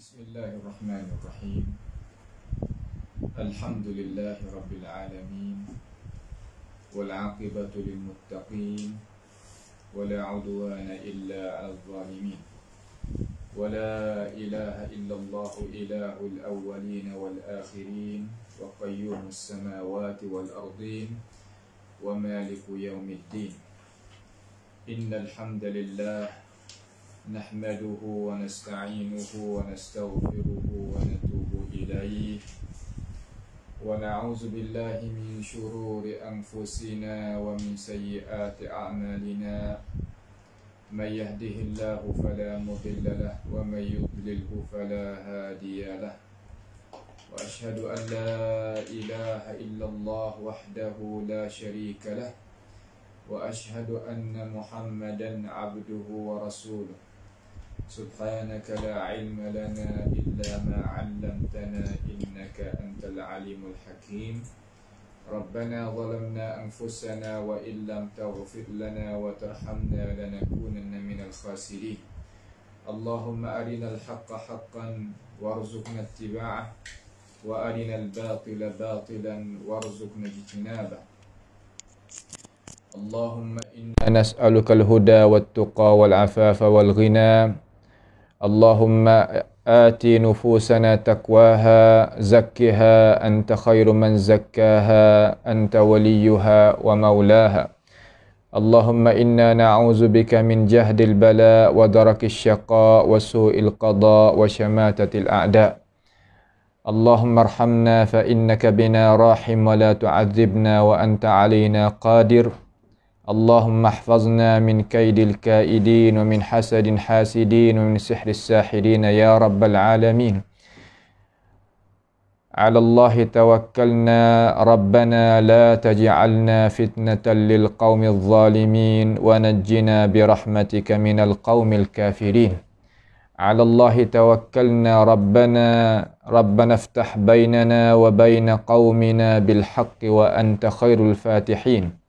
بسم الله الرحمن الرحيم. الحمد لله رب العالمين، والعاقبة للمتقين، ولا عدوان إلا على الظالمين، ولا إله إلا الله إله الأولين والآخرين، وقيوم السماوات والأرضين، ومالك يوم الدين. إن الحمد لله نحمده ونستعينه ونستغفره ونتوب إليه، ونعوذ بالله من شرور أنفسنا ومن سيئات أعمالنا. من يهده الله فلا مضل له، ومن يضلله فلا هادي له. وأشهد أن لا إله إلا الله وحده لا شريك له، وأشهد أن محمدا عبده ورسوله. سبحانك لا علم لنا إلا ما علمتنا، إنك أنت العليم الحكيم. ربنا ظلمنا أنفسنا وإن لم تغفر لنا وترحمنا لنكونن من الخاسرين. اللهم أرنا الحق حقا وارزقنا اتباعه، وأرنا الباطل باطلا وارزقنا اجتنابه. اللهم إنا نسألك الهدى والتقى والعفاف والغنى. اللهم آت نفوسنا تقواها، زكها أنت خير من زكاها، أنت وليها ومولاها. اللهم إنا نعوذ بك من جهد البلاء ودرك الشقاء وسوء القضاء وشماتة الأعداء. اللهم ارحمنا فإنك بنا راحم، ولا تعذبنا وأنت علينا قادر. اللهم احفظنا من كيد الكائدين، ومن حسد حاسدين، ومن سحر الساحرين يا رب العالمين. على الله توكلنا ربنا لا تجعلنا فتنة للقوم الظالمين، ونجنا برحمتك من القوم الكافرين. على الله توكلنا ربنا افتح بيننا وبين قومنا بالحق وأنت خير الفاتحين.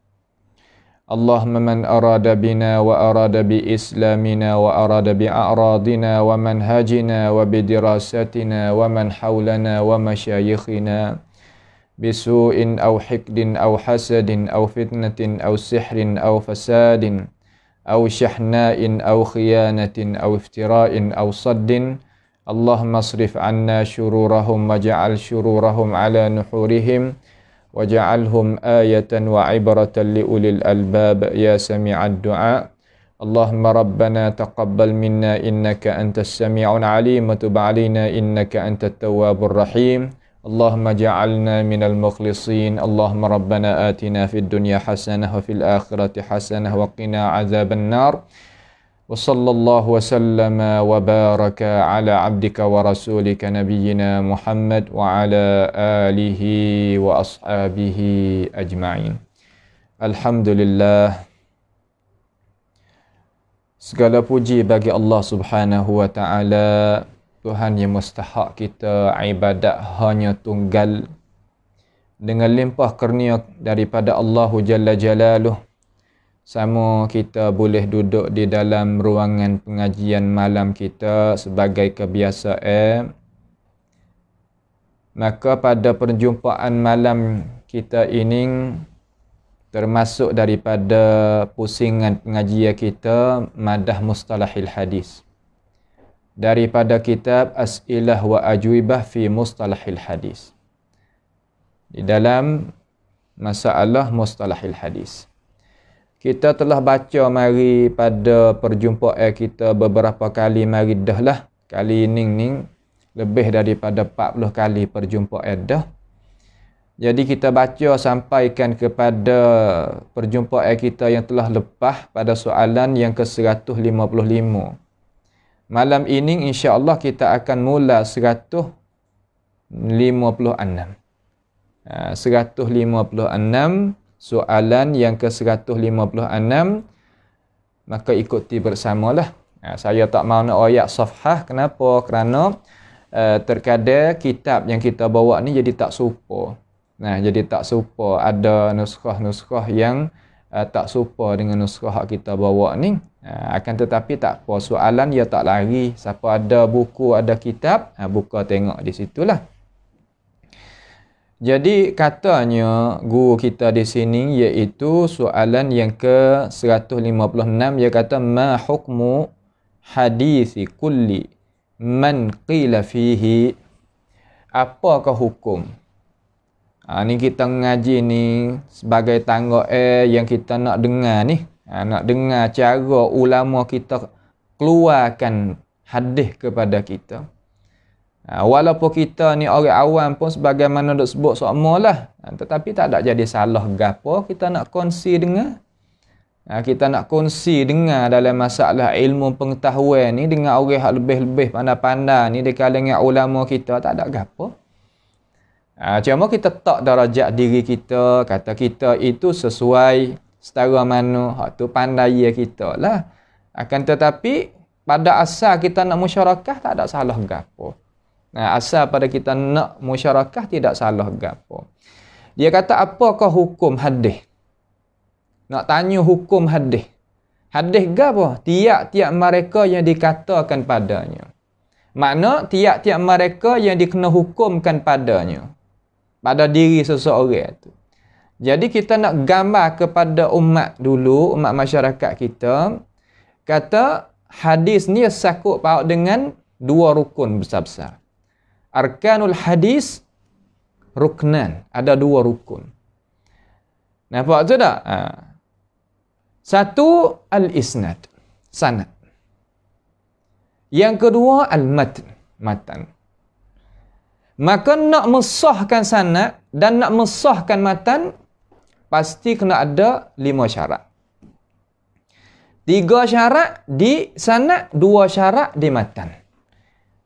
اللهم من أراد بنا وأراد بإسلامنا وأراد بأعراضنا ومنهجنا وبدراستنا ومن حولنا ومشايخنا بسوء أو حقد أو حسد أو فتنة أو سحر أو فساد أو شحناء أو خيانة أو افتراء أو صد، اللهم اصرف عنا شرورهم واجعل شرورهم على نحورهم، وجعلهم آية وعبرة لأولي الألباب يا سميع الدعاء. اللهم ربنا تقبل منا إنك أنت السميع العليم، وتب علينا إنك أنت التواب الرحيم. اللهم اجعلنا من المخلصين. اللهم ربنا آتنا في الدنيا حسنة وفي الآخرة حسنة وقنا عذاب النار. وصلى الله وسلم وبارك على عبدك ورسولك نبينا محمد وعلى آله وأصحابه أجمعين. Alhamdulillah, segala puji bagi Allah Subhanahu wa taala, Tuhan yang mustahak kita ibadat hanya tunggal. Dengan limpah kurnia daripada Allahu Jalla Jalaluh, sama kita boleh duduk di dalam ruangan pengajian malam kita sebagai kebiasaan. Maka pada perjumpaan malam kita ini, termasuk daripada pusingan pengajian kita, madah mustalahil hadis, daripada kitab As'ilah wa Ajwibah fi Mustalahil Hadis, di dalam masalah mustalahil hadis. Kita telah baca mari pada perjumpaan kita beberapa kali mari dah lah. Kali ini lebih daripada 40 kali perjumpaan dah. Jadi kita baca sampaikan kepada perjumpaan kita yang telah lepas pada soalan yang ke-155. Malam ini insya-Allah kita akan mula 156. 156 soalan yang ke-156, maka ikuti bersamalah. Saya tak mahu nak royak safhah. Kenapa? Kerana terkadang kitab yang kita bawa ni jadi tak serupa. Jadi tak serupa. Ada nuskah-nuskah yang tak serupa dengan nuskhah kita bawa ni. Akan tetapi tak apa, soalan dia tak lari. Siapa ada buku, ada kitab, buka tengok di situlah. Jadi katanya guru kita di sini iaitu soalan yang ke-156. Dia kata ma hukmu hadisi kulli man qila fihi. Apakah hukum? Ni kita ngaji ni sebagai tangga yang kita nak dengar ni. Nak dengar cara ulama kita keluarkan hadis kepada kita. Walaupun kita ni orang awam pun sebagaimana duk sebut sokmolah, tetapi tak ada jadi salah gapo kita nak kongsi dengar. Kita nak kongsi dengar dalam masalah ilmu pengetahuan ni dengan orang yang lebih-lebih pandai-pandai ni di kalangan ulama kita, tak ada gapo. Cuma kita tak darajat diri kita, kata kita itu sesuai setara mana hak tu pandai kita lah. Akan tetapi pada asal kita nak musyarakah tak ada salah gapo. Asal pada kita nak musyarakah tidak salah gapo. Dia kata apakah hukum hadis? Nak tanya hukum hadis. Hadis gapo? Tiap-tiap mereka yang dikatakan padanya. Makna tiap-tiap mereka yang dikena hukumkan padanya. Pada diri seseorang itu. Jadi kita nak gambar kepada umat dulu, umat masyarakat kita. Kata hadis ni sakut paut dengan dua rukun besar-besar. Arkanul hadis ruknan. Ada dua rukun. Nampak tu tak? Satu, al-isnad. Sanad. Yang kedua, al-matn. Matan. Maka nak mensahkan sanad dan nak mensahkan matan, pasti kena ada 5 syarat. 3 syarat di sanad, 2 syarat di matan.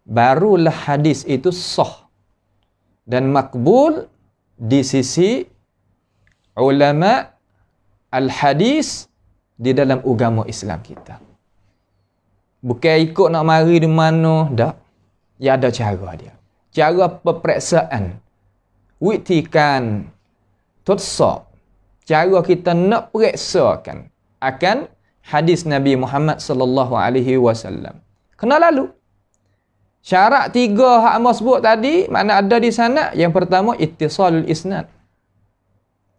Barulah hadis itu sah dan makbul di sisi ulama al-hadis di dalam agama Islam kita. Bukan ikut nak mari di mana, tak. Ya ada cara dia. Cara peperiksaan, witikan, tutsab. Cara kita nak periksakan akan hadis Nabi Muhammad sallallahu alaihi wasallam. Kena lalu. Syarat 3 hak Amos sebut tadi, mana ada di sana. Yang pertama, ittisalul isnad.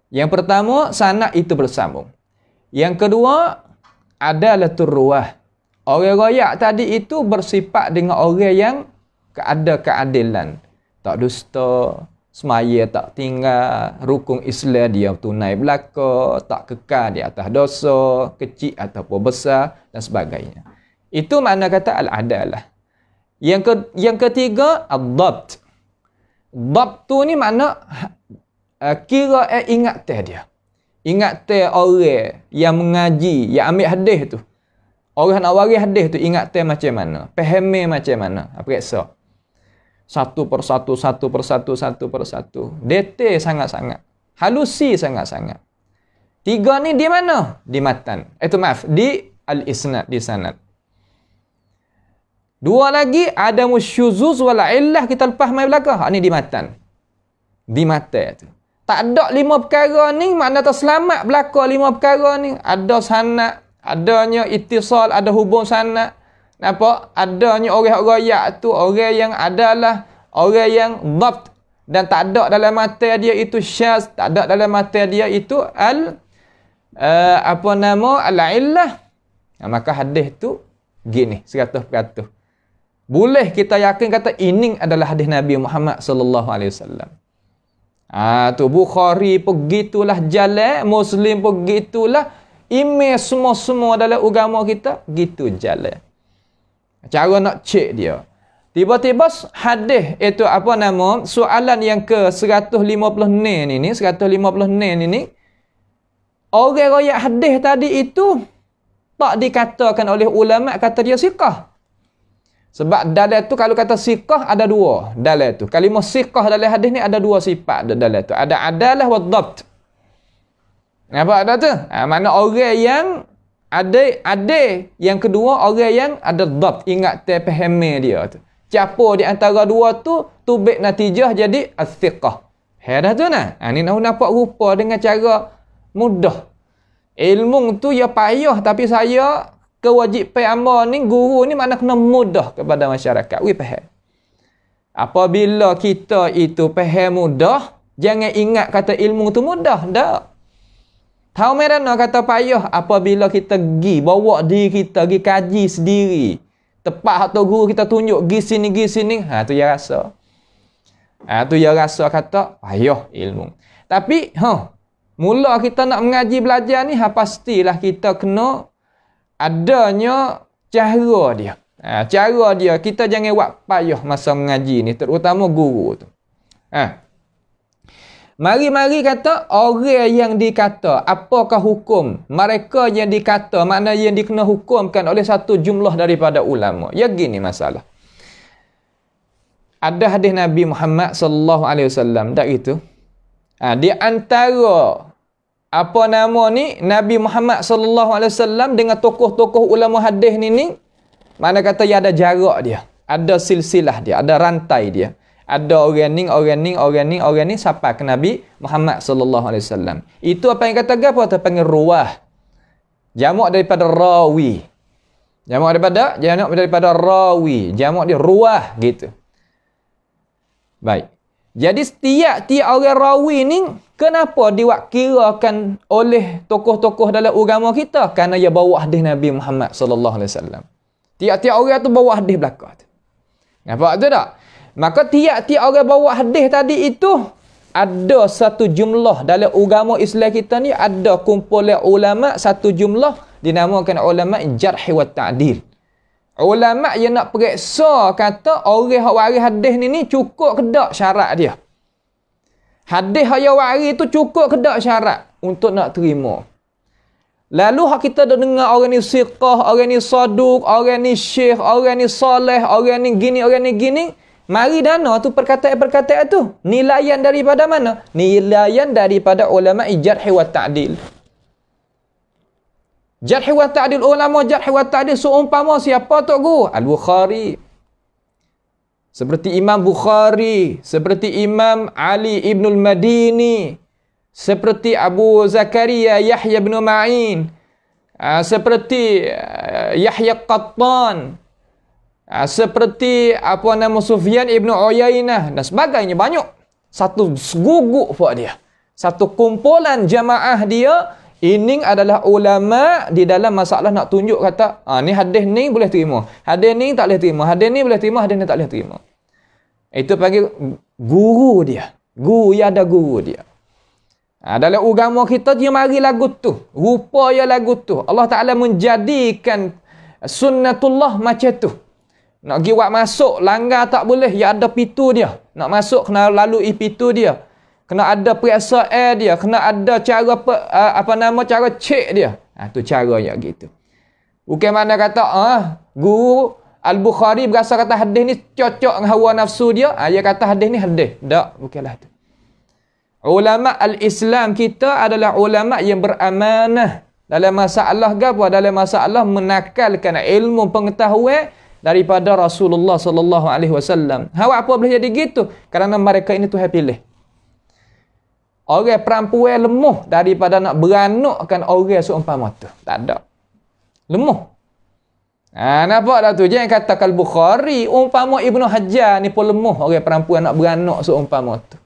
Yang pertama, sanad itu bersambung. Yang kedua, adalatul ruwah. Orang royak tadi itu bersifat dengan orang yang ada keadilan. Tak dusta, semaya tak tinggal, rukun Islam dia tunai belaka, tak kekal di atas dosa, kecil ataupun besar dan sebagainya. Itu makna kata al-adalah. Yang ketiga, ad-dabt. Dabt tu ni makna kira ingat dia. Ingat orang yang mengaji, yang ambil hadis tu. Orang nak waris hadis tu ingat macam mana? Fahami macam mana? Periksa. Satu persatu. Detail sangat-sangat. Halusi sangat-sangat. 3 ni di mana? Di matan. Di al-isnad, di sanad. 2 lagi, ada musyuzuz wala illah, kita lepas mai belakang. Ni di matan. Di matan tu. Tak ada 5 perkara ni, makna terselamat belakang 5 perkara ni. Ada sanad, adanya ittisal, ada hubung sanad. Nampak? Adanya orang royak tu, orang yang adalah orang yang dhabt, dan tak ada dalam mata dia itu syaz, tak ada dalam mata dia itu al-illah. Maka hadis tu gini 100%. Boleh kita yakin kata ini adalah hadis Nabi Muhammad sallallahu alaihi wasallam. Tu Bukhari begitulah jalan, Muslim begitulah, email semua dalam agama kita gitu jalan. Cara nak cek dia. Tiba-tiba hadis itu soalan yang ke 150 ni 150 ni orang royak hadis tadi itu tak dikatakan oleh ulama kata dia siqah. Sebab dalam tu kalau kata siqah ada 2 dalam tu. Kalimah siqah dalam hadis ni ada 2 sifat dalam tu. Ada adalah wa dhabt. Nampak ada tu? Mana orang yang ada yang kedua orang yang ada dhabt, ingat fahami dia tu. Campur di antara 2 tu tubik natijah jadi as-siqah. Dah tu nah. Ni nak nampak rupa dengan cara mudah. Ilmu tu ya payah, tapi saya kewajipan hamba ni, guru ni makna kena mudah kepada masyarakat. Faham? Apabila kita itu faham mudah, jangan ingat kata ilmu tu mudah. Tak. Tahu merana kata payah apabila kita pergi, bawa diri kita, pergi kaji sendiri. Tepat atau guru kita tunjuk, pergi sini. Tu ya rasa. Tu ya rasa kata payah ilmu. Tapi, mula kita nak mengaji belajar ni, pastilah kita kena adanya cara dia. Cara dia, kita jangan buat payah masa mengaji ni, terutama guru tu. Mari-mari kata orang yang dikata, apakah hukum mereka yang dikata, makna yang dikena hukumkan oleh satu jumlah daripada ulama. Ya gini masalah. Ada hadis Nabi Muhammad sallallahu alaihi wasallam, tak itu? Di antara apa nama ni Nabi Muhammad sallallahu alaihi wasallam dengan tokoh-tokoh ulama hadis ni, mana kata ya ada jarak dia, ada silsilah dia, ada rantai dia. Ada orang ni sampai ke Nabi Muhammad sallallahu alaihi wasallam. Itu apa yang kata apa? Kita panggil ruwah. Jamak daripada rawi. Jamak daripada rawi. Jamak dia ruwah gitu. Baik. Jadi setiap orang rawi ni kenapa diwakilkan oleh tokoh-tokoh dalam agama kita? Kerana dia bawa hadis Nabi Muhammad sallallahu alaihi wasallam. Tiap-tiap orang tu bawa hadis belakang tu. Nampak tu tak? Maka tiap-tiap orang bawa hadis tadi itu ada satu jumlah dalam agama Islam kita ni, ada kumpulan ulama satu jumlah dinamakan ulama jarh wa ta'dil. Ulama yang nak periksa kata orang hak waris hadis ni cukup ke tak syarat dia. Hadis yang waris tu cukup ke tak syarat untuk nak terima. Lalu hak kita dah dengar orang ni siqah, orang ni saduq, orang ni syekh, orang ni soleh, orang ni gini. Mari dana tu perkataan-perkataan tu. Nilaian daripada mana? Nilaian daripada ulama jarh wa ta'dil. Jarh wa ta'dil, ulama jarh wa ta'dil seumpama siapa Tok Guru? Al-Bukhari. Seperti Imam Bukhari, seperti Imam Ali ibn al-Madini, seperti Abu Zakaria Yahya bin Ma'in, seperti Yahya Qattan, seperti apa nama Sufyan ibn Uyainah dan sebagainya. Banyak. Satu guguk buat dia. Satu kumpulan jamaah dia. Ini adalah ulama di dalam masalah nak tunjuk kata, ni hadis ni boleh terima, hadis ni tak boleh terima, hadis ni boleh terima, hadis ni tak boleh terima. Itu panggil guru dia. Guru yang ada guru dia. Dalam agama kita dia mari lagu tu. Rupa ya lagu tu. Allah Ta'ala menjadikan sunnatullah macam tu. Nak pergi buat masuk, langgar tak boleh. Ya ada pintu dia. Nak masuk, kena lalui pintu dia. Kena ada periksa air dia. Kena ada cara, cara cek dia. Tu caranya gitu. Bukan mana kata, guru Al-Bukhari berasa kata hadis ni cocok dengan hawa nafsu dia. Dia kata hadis ni hadis. Tak, bukanlah tu. Ulama al-Islam kita adalah ulama yang beramanah. Dalam masalah apa? Dalam masalah menakalkan ilmu pengetahuan daripada Rasulullah sallallahu alaihi wasallam. Apa boleh jadi gitu? Kerana mereka ini Tuhan pilih. Orang perempuan lemah daripada nak beranakkan orang seumpama tu. Tak ada. Lemah. Nampak tak tu? Jangan kata Al-Bukhari, umpama Ibnu Hajar ni pun lemah orang perempuan nak beranak seumpama tu.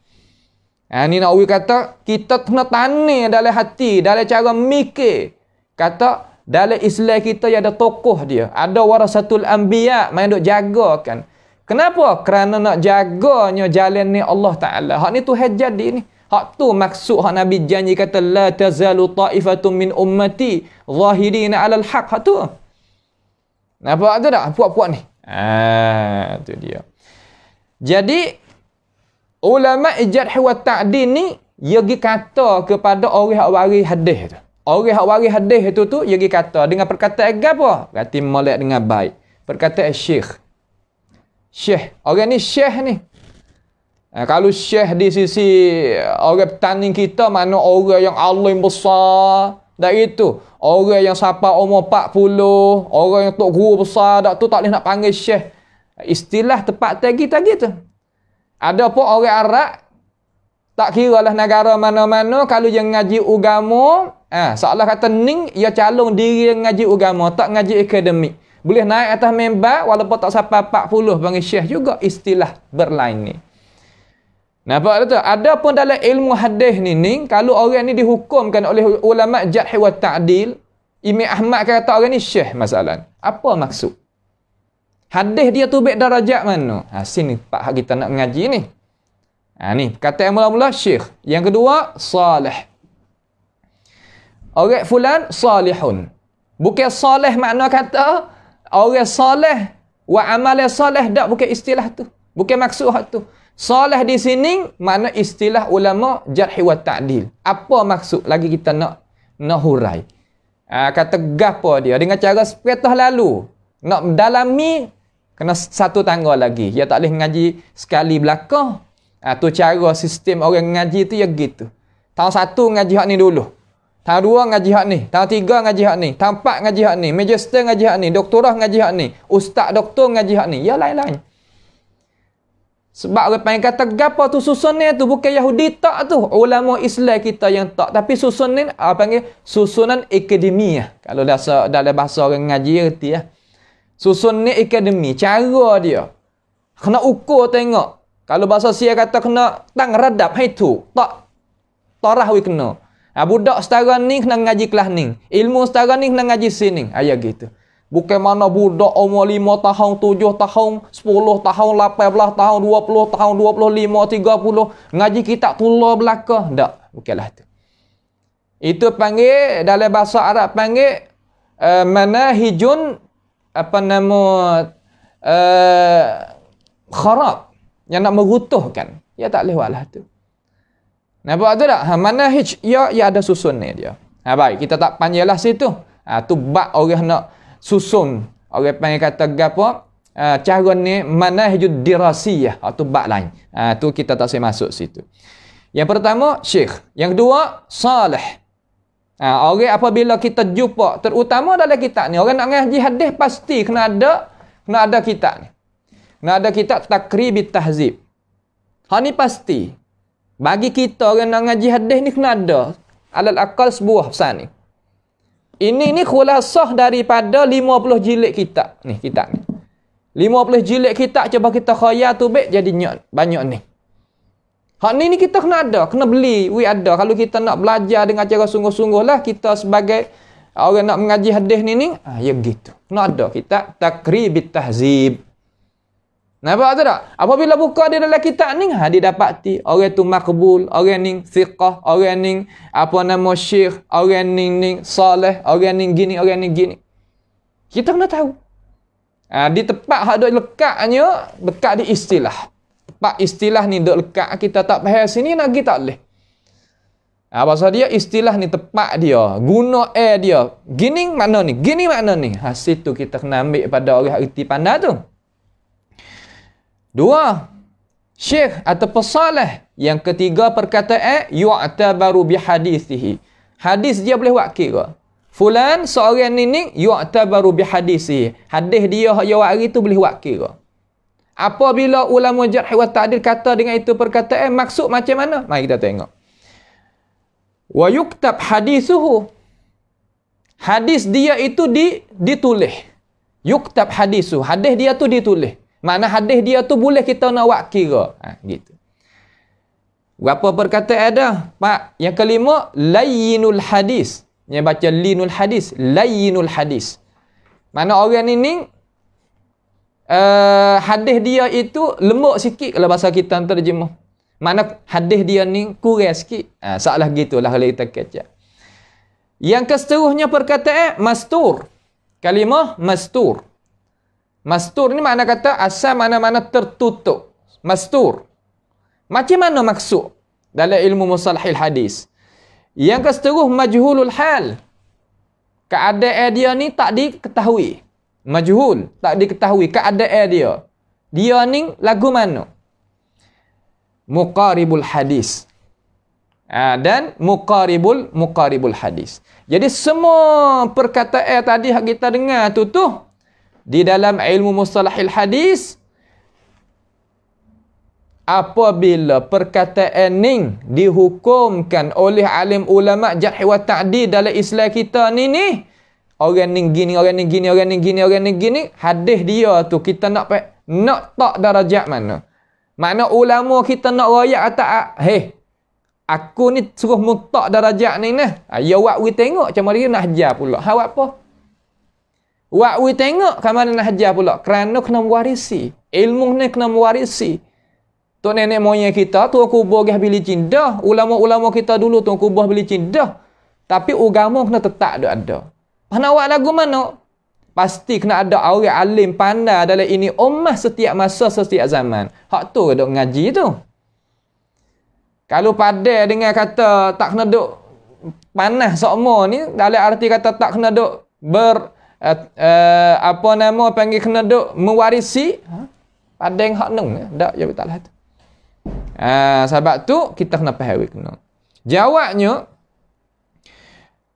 Ni nak kata kita kena tanam dalam hati, dalam cara mikir. Kata dalam Islam kita ada tokoh dia. Ada warasatul anbiya yang duk jagakan. Kenapa? Kerana nak jaganya jalan ni Allah Ta'ala. Hak ni Tuhan jadi ni. Hak tu maksud hak Nabi janji kata la tazalu ta'ifatun min ummati zahirina 'alal haq. Hak tu. Nampak tu tak? Puak-puak ni. Tu dia. Jadi ulama jarh wa ta'dil ni dia pergi kata kepada orang hak waris hadis tu. Orang hak waris hadis itu tu dia pergi kata dengan perkataan apa? Berarti molek dengan baik. Perkataan syekh. Syekh. Orang ni syekh ni. Kalau syekh di sisi orang petani kita, mana orang yang alim besar. Tak itu. Orang yang sampai umur 40, orang yang tok guru besar, tak tu tak boleh nak panggil syekh. Istilah tepat tagi tu. Ada pun orang Arab Tak kira lah negara mana-mana, kalau yang ngaji agama, seolah kata ning, ia calon diri yang ngaji agama, tak ngaji akademik. Boleh naik atas member, walaupun tak sampai 40, panggil syekh juga, istilah berlain ni. Nampak tak? Ada pun dalam ilmu hadis ni, kalau orang ni dihukumkan oleh ulama jarh wa ta'dil, Imam Ahmad kata orang ni syekh masalah. Apa maksud? Hadis dia tu baik darajat mana? Sini pak hak kita nak ngaji ni. Ni kata yang mula-mula syekh. Yang kedua salih. Orang fulan salihun. Bukan salih makna kata orang salih wa amal salih, tak, bukan istilah tu. Bukan maksud hak tu. Salih di sini makna istilah ulama jarh wa ta'dil. Apa maksud? Lagi kita nak hurai. Kata gapo dia dengan cara sepatah lalu. Nak dalami kena satu tangga lagi. Dia tak boleh ngaji sekali belakang. Tu cara sistem orang ngaji tu ya gitu. Tahun 1 ngaji hak ni dulu. Tahun 2 ngaji hak ni. Tahun 3 ngaji hak ni. Tahun 4 ngaji hak ni. Magister ngaji hak ni. Doktorah ngaji hak ni. Ustaz doktor ngaji hak ni. Ya lain-lain. Sebab orang panggil kata gapo tu susunan tu bukan Yahudi tak tu. Ulama Islam kita yang tak. Tapi susunan panggil susunan akademia. Kalau dalam bahasa orang ngaji erti ya. Susunan akademi. Cara dia. Kena ukur tengok. Kalau bahasa Sia kata kena tang radap hai tu. Tak tarahwi kena. Budak setara ni kena ngaji kelas ni. Ilmu setara ni kena ngaji sini. Ayat gitu. Bukan mana budak umur 5 tahun, 7 tahun, 10 tahun, 18 tahun, 20 tahun, 25, 30. Ngaji kitab tulah belakang. Tak. Bukanlah tu. Itu panggil, dalam bahasa Arab panggil, manahijun, kharab. Yang nak merutuhkan. Ya tak boleh walah tu. Nampak tu tak? Manahij, ya ada susunnya dia. Baik, kita tak panjanglah situ. Tu bab orang nak susun. Orang panggil kata gapo? Cara ni manahijud dirasiyah. Tu bab lain. Tu kita tak boleh masuk situ. Yang pertama, syekh. Yang kedua, salih. Orang apabila kita jumpa, terutama dalam kitab ni, orang nak ngaji hadis pasti kena ada kitab ni. Kena ada kitab Takribit Tahzib. Hak ni pasti. Bagi kita orang nak ngaji hadis ni kena ada. Alal aqal sebuah pesan ni. Ini khulasah daripada 50 jilid kitab. Ni kitab ni. 50 jilid kitab cuba kita khayal tu baik jadi banyak ni. Hak ni kita kena ada. Kena beli. Ada. Kalau kita nak belajar dengan cara sungguh-sungguh lah. Kita sebagai orang nak mengaji hadis ni. Ya gitu. Kena ada kitab Takribit Tahzib. Nampak tak? Apabila buka di dalam kitab ni, didapati orang tu makbul, orang ni thiqah, orang ni syekh, orang ni salih, orang ni gini, orang ni gini. Kita kena tahu. Di tempat hak duk lekat di istilah. Tempat istilah ni duk lekat, kita tak faham sini lagi tak boleh. Pasal dia istilah ni tepat dia, guna dia. Gini makna ni, gini makna ni. Situ kita kena ambil pada orang erti pandai tu. 2. Syekh atau pesalih. Yang ketiga perkataan yu'tabaru bihadithihi. Hadis dia boleh buat kira. Fulan seorang ni yu'tabaru bihadithihi. Hadis dia yang hari tu boleh buat kira. Apabila ulama jarh wa ta'dil kata dengan itu perkataan, maksud macam mana? Mari kita tengok. Wa yuktab hadithuhu. Hadis dia itu ditulis. Yuktab hadithu. Hadis dia tu ditulis. Makna hadis dia tu boleh kita nak buat kira. Gitu. Berapa perkataan ada? Pak, yang kelima, layyinul hadis. Yang baca linul hadis, layyinul hadis. Mana orang ni hadis dia itu lemuk sikit kalau bahasa kita terjemah. Mana hadis dia ni kurang sikit. Salah gitulah kalau kita kecak. Yang keseterusnya perkataan mastur. Kalimah mastur. Mastur ni makna kata asal mana-mana tertutup. Mastur. Macam mana maksud dalam ilmu mustalahil hadis? Yang keseterusnya majhulul hal. Keadaan dia ni tak diketahui. Majhul, tak diketahui keadaan dia. Dia ni lagu mana? Muqaribul hadis. Dan muqaribul hadis. Jadi semua perkataan tadi yang kita dengar tu di dalam ilmu mustalahil hadis apabila perkataan ni dihukumkan oleh alim ulama jarh wa ta'dil dalam Islam kita ni, orang ni gini, orang ni gini, orang ni gini, orang ni gini, hadis dia tu kita nak tak darajat mana. Makna ulama kita nak royak atas, aku ni suruh mutak darajat ni nah. Ya wak we tengok macam mana dia nak hajar pula. Hak apa? Wak we tengok macam mana nak hajar pula. Kerana kena mewarisi. Ilmu ni kena mewarisi. Tok nenek moyang kita tu kubur gah bili cindah. Ulama-ulama kita dulu tu kubur bili cindah. Tapi agama kena tetap ada. Nak awak lagu mana? Pasti kena ada orang alim pandai dalam ini ummah setiap masa, setiap zaman. Hak tu duk ngaji tu. Kalau pada dengan kata tak kena duk panas sokmo ni, dalam arti kata tak kena duk panggil kena duk mewarisi, pada yang hak nung dak ya betul lah tu. Sebab tu kita kena faham kena. Jawabnya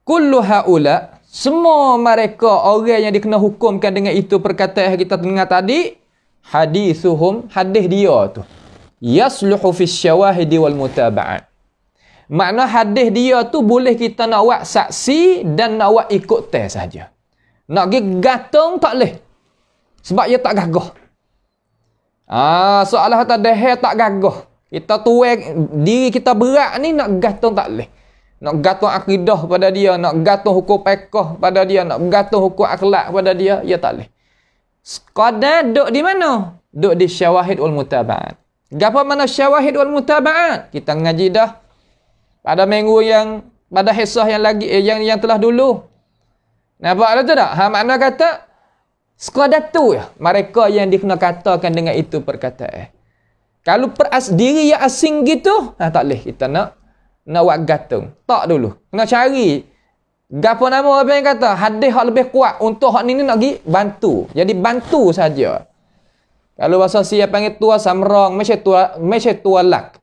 kullu haula, semua mereka orang yang dikena hukumkan dengan itu perkataan yang kita dengar tadi, hadithuhum, hadis dia tu yasluhu fi syawahidi wal mutaba'at. Makna hadis dia tu boleh kita nak buat saksi dan nak buat ikut tes saja. Nak pergi gantung tak boleh. Sebab dia tak gagah. Soalan kata dah tak gagah. Kita tuai diri kita berat ni nak gantung tak boleh. Nak gantung akidah pada dia, nak gantung hukum fiqh pada dia, nak gantung hukum akhlak pada dia, ya tak boleh. Sekadar duk di mana? Duk di syawahid wal mutaba'at. Gapo mana syawahid wal mutaba'at? Kita ngaji dah pada minggu yang pada hisah yang lagi yang telah dulu. Nampak ada tu tak? Makna kata sekadar tu ya mereka yang dikena katakan dengan itu perkataan. Kalau diri yang asing gitu, tak boleh kita nak buat gantung. Tak dulu. Kena cari. Gapo nama apa yang kata? Hadis hak lebih kuat untuk hak ni nak pergi bantu. Jadi bantu saja. Kalau bahasa siap panggil tua samrang, macam tua lak.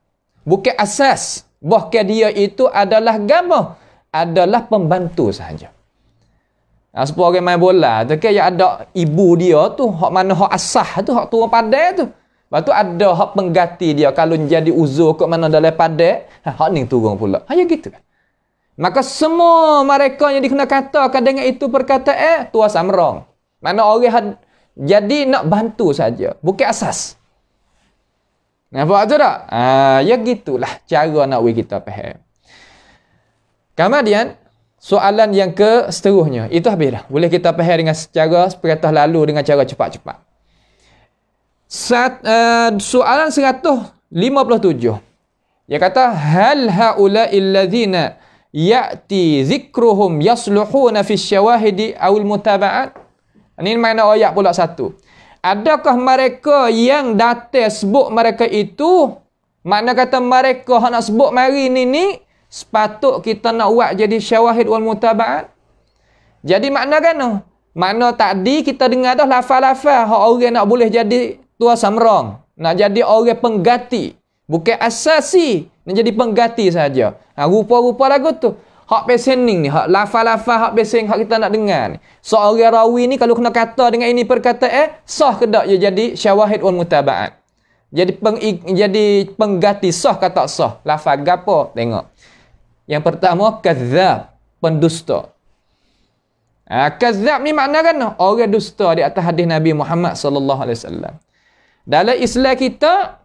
Bukan asas. Bahkan dia itu adalah gapo? Adalah pembantu saja. Supaya orang main bola tu kan yang ada ibu dia tu, hak mana hak asah tu, hak tua padai tu. Lepas tu ada hak pengganti dia kalau jadi uzur kat mana dalam padai, hak ni turun pula. Ya gitu kan. Maka semua mereka yang dikena katakan dengan itu perkataan tua samrang. Mana orang jadi nak bantu saja, bukan asas. Nampak tu tak? Ya gitulah cara nak kita faham. Kemudian soalan yang ke seterusnya, itu habis dah. Boleh kita faham dengan secara seperti lalu dengan cara cepat-cepat. Soalan 157. Dia kata hal haula illadzina ya'ti dzikruhum yasluhuna fi syawahidi awil mutaba'at. Ini makna ayat pula satu. Adakah mereka yang datang sebut mereka itu, makna kata mereka nak sebut mari ni sepatut kita nak buat jadi syawahid wal mutaba'at. Jadi makna kan? Makna tadi kita dengar dah lafal-lafal hak orang nak boleh jadi tua samrang, nak jadi orang pengganti, bukan asasi, nak jadi pengganti saja. Rupa-rupa lagu tu hak pesening ni, hak lafal-lafal hak peseng hak kita nak dengar ni. Seorang rawi ni kalau kena kata dengan ini perkataan, sah ke tak dia jadi syawahid wal mutaba'at. Jadi pengganti, sah ke tak sah? Lafal gapo? Tengok. Yang pertama kadzab, pendusta. Kadzab ni makna kan orang dusta di atas hadis Nabi Muhammad sallallahu alaihi wasallam. Dalam Islam kita,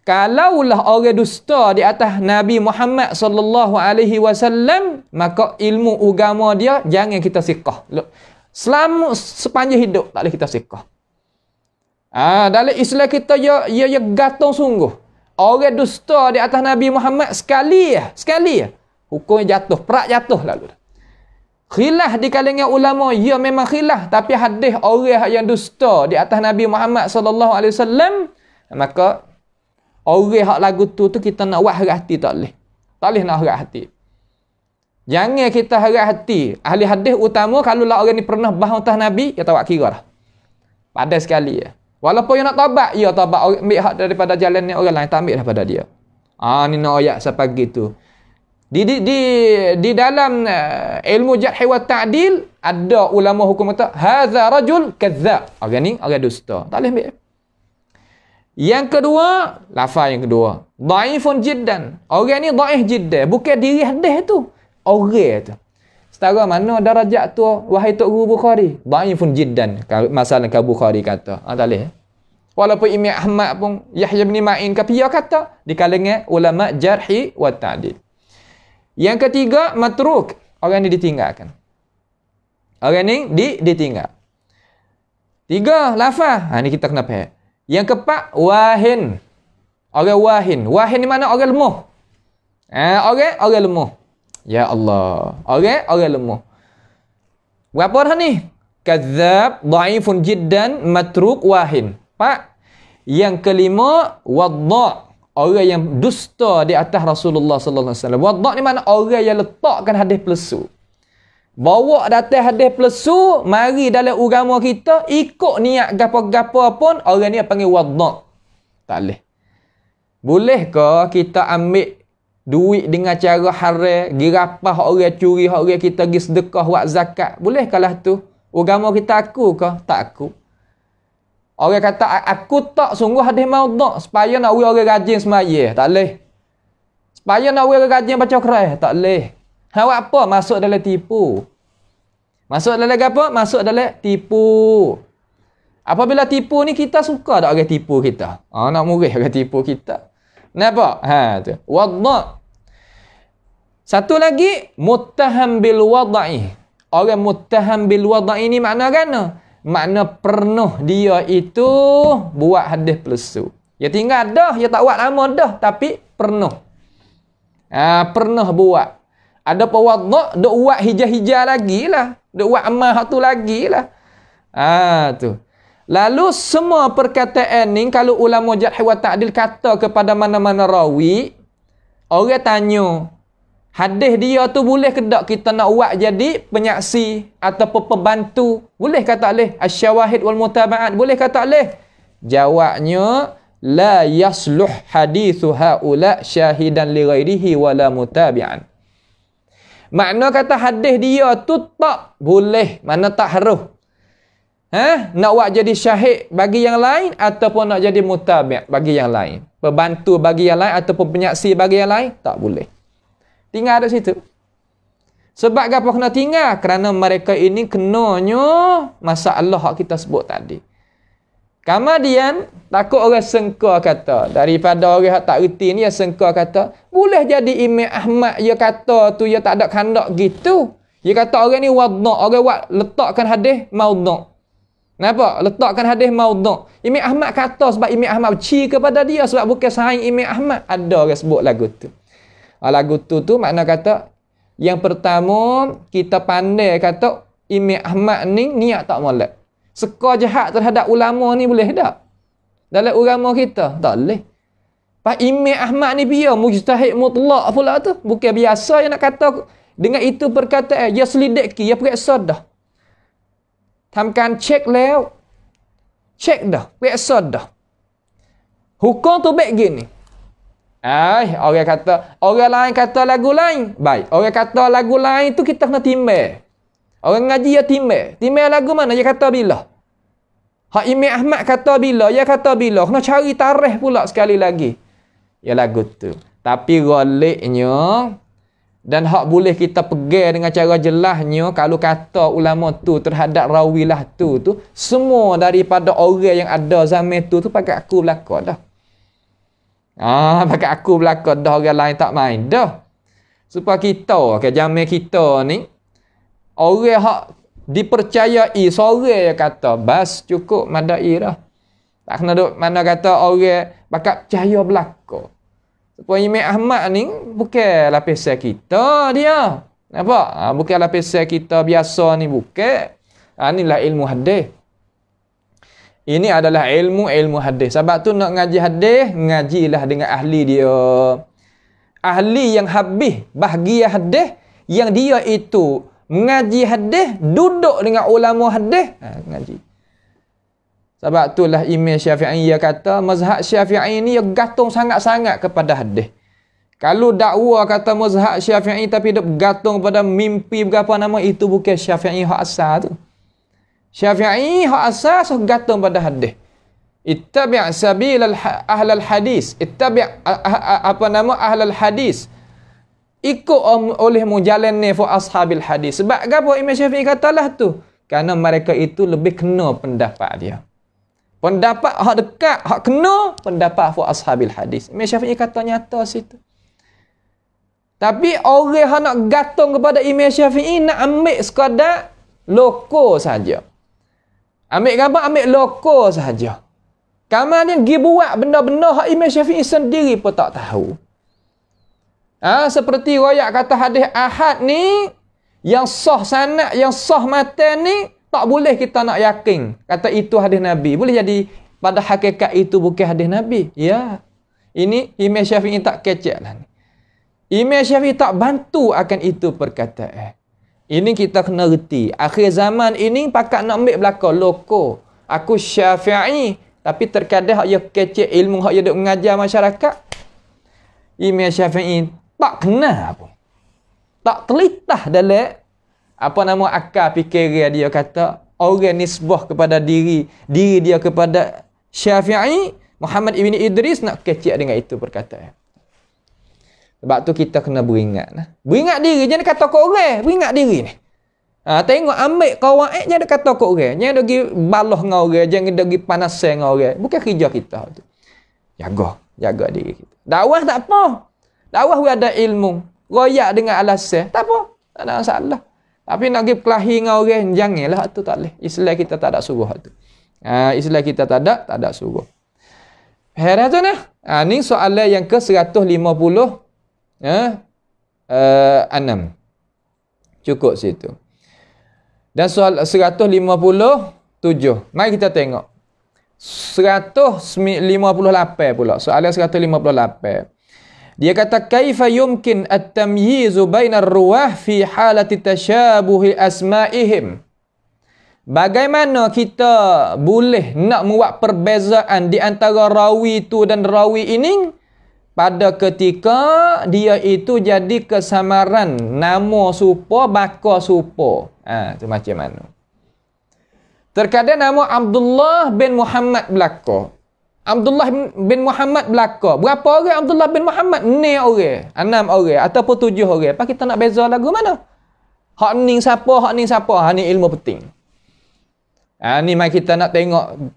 kalaulah orang dusta di atas Nabi Muhammad sallallahu alaihi wasallam, maka ilmu agama dia jangan kita siqah. Selama sepanjang hidup tak boleh kita siqah. Dalam Islam kita ia gantung sungguh. Orang dusta di atas Nabi Muhammad sekali hukumnya jatuh, perak jatuh lalu. Khilaf di kalangan ulama, ya memang khilaf, tapi hadis orang yang dusta di atas Nabi Muhammad sallallahu alaihi wasallam, maka orang hak lagu tu kita nak buat harap hati tak boleh. Tak boleh nak harap hati. Jangan kita harap hati. Ahli hadis utama kalau lah orang ni pernah bahas atas Nabi, ya tak kira dah. Padan sekali ya. Walaupun yang nak tobat, ya tobat ambil hak daripada jalan ni orang lain, tak ambil daripada dia. Ni nak ayat sampai gitu. Di dalam ilmu jarh wa ta'dil ada ulama hukum kata hadza rajul kadzdzab. Orang ni orang dusta. Tak boleh ambil. Yang kedua, lafaz yang kedua, dhaifun jiddan. Orang ni dhaif jiddan, bukan diri hadis tu. Orang tu. Setara mana darajat tu, wahai Tok Guru Bukhari? Dhaifun jiddan. Masalah ka Bukhari kata. Tak boleh. Walaupun Imam Ahmad pun, Yahya bin Ma'in ke pia kata, di kalangan ulama jarhi wa ta'dil. Yang ketiga, matruk. Orang ni ditinggalkan. Orang ni ditinggal. 3, lafaz. Ni kita kena faham. Yang keempat, wahin. Orang wahin. Wahin ni mana? Orang lemah. Orang lemah. Ya Allah. Orang lemah. Berapa dah ni? Kadzab, dhaifun jiddan, matruk, wahin. 4. Yang kelima, wadda'. Orang yang dusta di atas Rasulullah sallallahu alaihi wasallam. Wadda' ni mana? Orang yang letakkan hadis palsu. Bawa datang hadis palsu, mari dalam agama kita, ikut niat gapo-gapo pun, orang ni panggil wadda'. Tak boleh. Boleh ke kita ambil duit dengan cara haram, girapah orang curi, orang kita pergi sedekah, buat zakat? Boleh kalah tu? Agama kita aku ke? Tak aku. Orang kata, aku tak sungguh hadis maudhu' supaya nak orang rajin semaya. Tak boleh. Supaya nak orang rajin baca Quran. Tak boleh. Awak apa? Masuk dalam tipu. Masuk dalam apa? Masuk dalam tipu. Apabila tipu ni, kita suka tak orang tipu kita? Nak murih orang tipu kita. Kenapa? Tu. Wadda'. Satu lagi, muttaham bil wad'i. Orang muttaham bil wad'i ni makna kan? Makna pernah dia itu buat hadis palsu. Ya tinggal dah, ya tak buat lama dah, tapi pernah. Pernah buat. Ada pewadda' duk buat hijau-hijau lagi lah. Duk buat amal tu lagi lah. Tu. Lalu semua perkataan ni, kalau ulama jarh wa ta'dil kata kepada mana-mana rawi, orang tanya, hadis dia tu boleh ke tak kita nak buat jadi penyaksi ataupun pembantu? Boleh ke tak boleh? Asy-syawahid wal mutaba'at. Boleh ke tak boleh? Jawabnya, la yasluh hadithu haula syahidan li ghairihi wala mutabi'an. Makna kata hadis dia tu tak boleh, mana tak harus. Nak buat jadi syahid bagi yang lain ataupun nak jadi mutabi' bagi yang lain. Pembantu bagi yang lain ataupun penyaksi bagi yang lain, tak boleh. Tinggal ada situ. Sebab apa kena tinggal? Kerana mereka ini kenanya masalah yang kita sebut tadi. Kemudian, takut orang sengka kata. Daripada orang yang tak reti ni, yang sengka kata, boleh jadi Imam Ahmad, dia kata tu, dia tak ada kandak gitu. Dia kata orang ni wadda', orang buat letakkan hadis maudhu'. Kenapa? Letakkan hadis maudhu'. Imam Ahmad kata sebab Imam Ahmad benci kepada dia, sebab bukan saing Imam Ahmad. Ada orang sebut lagu tu. Lagu tu makna kata, yang pertama, kita pandai kata, Imam Ahmad ni niat tak molek. Seka jahat terhadap ulama ni boleh tak? Dalam agama kita? Tak boleh. Pak Imam Ahmad ni dia mujtahid mutlak pula tu. Bukan biasa yang nak kata dengan itu perkataan. Dia selidik ki, dia periksa dah. Tamkan cek leo. Cek dah, periksa dah. Hukum tu baik gini. Orang kata, orang lain kata lagu lain. Baik, orang kata lagu lain tu kita kena timbang. Orang ngaji ya timbang. Timbang lagu mana? Dia kata bila. Hak Imam Ahmad kata bila. Dia kata bila. Kena cari tarikh pula sekali lagi. Ya lagu tu. Tapi galiknya, dan hak boleh kita pegang dengan cara jelasnya, kalau kata ulama tu terhadap rawilah tu, semua daripada orang yang ada zaman tu pakai aku belakang dah. Pakai aku belakang dah, orang lain tak main dah. Supaya kita, ke zaman kita ni, orang hak dipercayai seorang yang kata, bas cukup madai dah. Tak kena duk mana kata orang bakal percaya belaka. Supaya Imam Ahmad ni bukan lapisan kita dia. Nampak? Bukan lapisan kita biasa ni, bukan. Inilah ilmu hadis. Ini adalah ilmu hadis. Sebab tu nak ngaji hadis, ngajilah dengan ahli dia. Ahli yang habis bahagia hadis, yang dia itu mengaji hadis, duduk dengan ulama hadis, ngaji. Sebab itulah Imam Syafi'i dia kata, mazhab Syafi'i ni dia gantung sangat-sangat kepada hadis. Kalau dakwa kata mazhab Syafi'i tapi dia bergantung pada mimpi berapa nama, itu bukan Syafi'i hak asal tu. Syafi'i hak asal so gantung pada hadis. Ittabi' sabilal ahlal hadis. Ittabi' ahlal hadis. Ikut olehmu jalan ni for ashabil hadis. Sebab apa Imam Syafi'i katalah tu? Kerana mereka itu lebih kena pendapat dia. Pendapat hak dekat, hak kena pendapat for ashabil hadis. Imam Syafi'i kata nyata situ. Tapi orang yang nak gantung kepada Imam Syafi'i nak ambil sekadar loko saja. Ambil gambar, ambil loko saja. Kemudian pergi buat benda-benda hak Imam Syafi'i sendiri pun tak tahu. Seperti royak kata hadis ahad ni, yang sah sanad, yang sah matan ni, tak boleh kita nak yakin. Kata itu hadis Nabi. Boleh jadi pada hakikat itu bukan hadis Nabi. Ya. Ini Imam Syafi'i tak kecek lah ni. Imam Syafi'i tak bantu akan itu perkataan. Ini kita kena reti. Akhir zaman ini pakat nak ambil belakang loko. Aku Syafi'i, tapi terkadang hak ia kecek ilmu hak ia duk mengajar masyarakat. Imam Syafi'i tak kena pun. Tak terlitah dalam akal fikir dia kata orang nisbah kepada diri dia kepada Syafi'i, Muhammad ibn Idris nak kecek dengan itu perkataan. Sebab tu kita kena beringat. Beringat diri, jangan kata kau orang. Beringat diri ni. Tengok ambil kawaid, jangan kata kau orang. Jangan pergi balah dengan orang. Jangan pergi panasan dengan orang. Bukan kerja kita tu. Jaga diri kita. Dakwah tak apa. Dakwah ada ilmu. Royak dengan alasan. Tak apa. Tak ada masalah. Tapi nak pergi kelahi dengan orang, janganlah tu tak boleh. Islam kita tak ada suruh tu. Islam kita tak ada suruh. Heran tu nah. Ni soalan yang ke 150. 6. Cukup situ. Dan soal 157. Mari kita tengok. 158 pula. Soalan 158. Dia kata kaifa yumkin at-tamyiz bainar ruwah fi halati tashabuhi asma'ihim. Bagaimana kita boleh nak membuat perbezaan di antara rawi itu dan rawi ini pada ketika dia itu jadi kesamaran nama serupa, baka serupa. Itu macam mana? Terkadang nama Abdullah bin Muhammad belaka. Abdullah bin Muhammad belaka. Berapa orang Abdullah bin Muhammad? 9 orang, 6 orang ataupun 7 orang. Apa kita nak beza lagu mana? Hak ni siapa, hak ni siapa? Ni ilmu penting. Ni mari kita nak tengok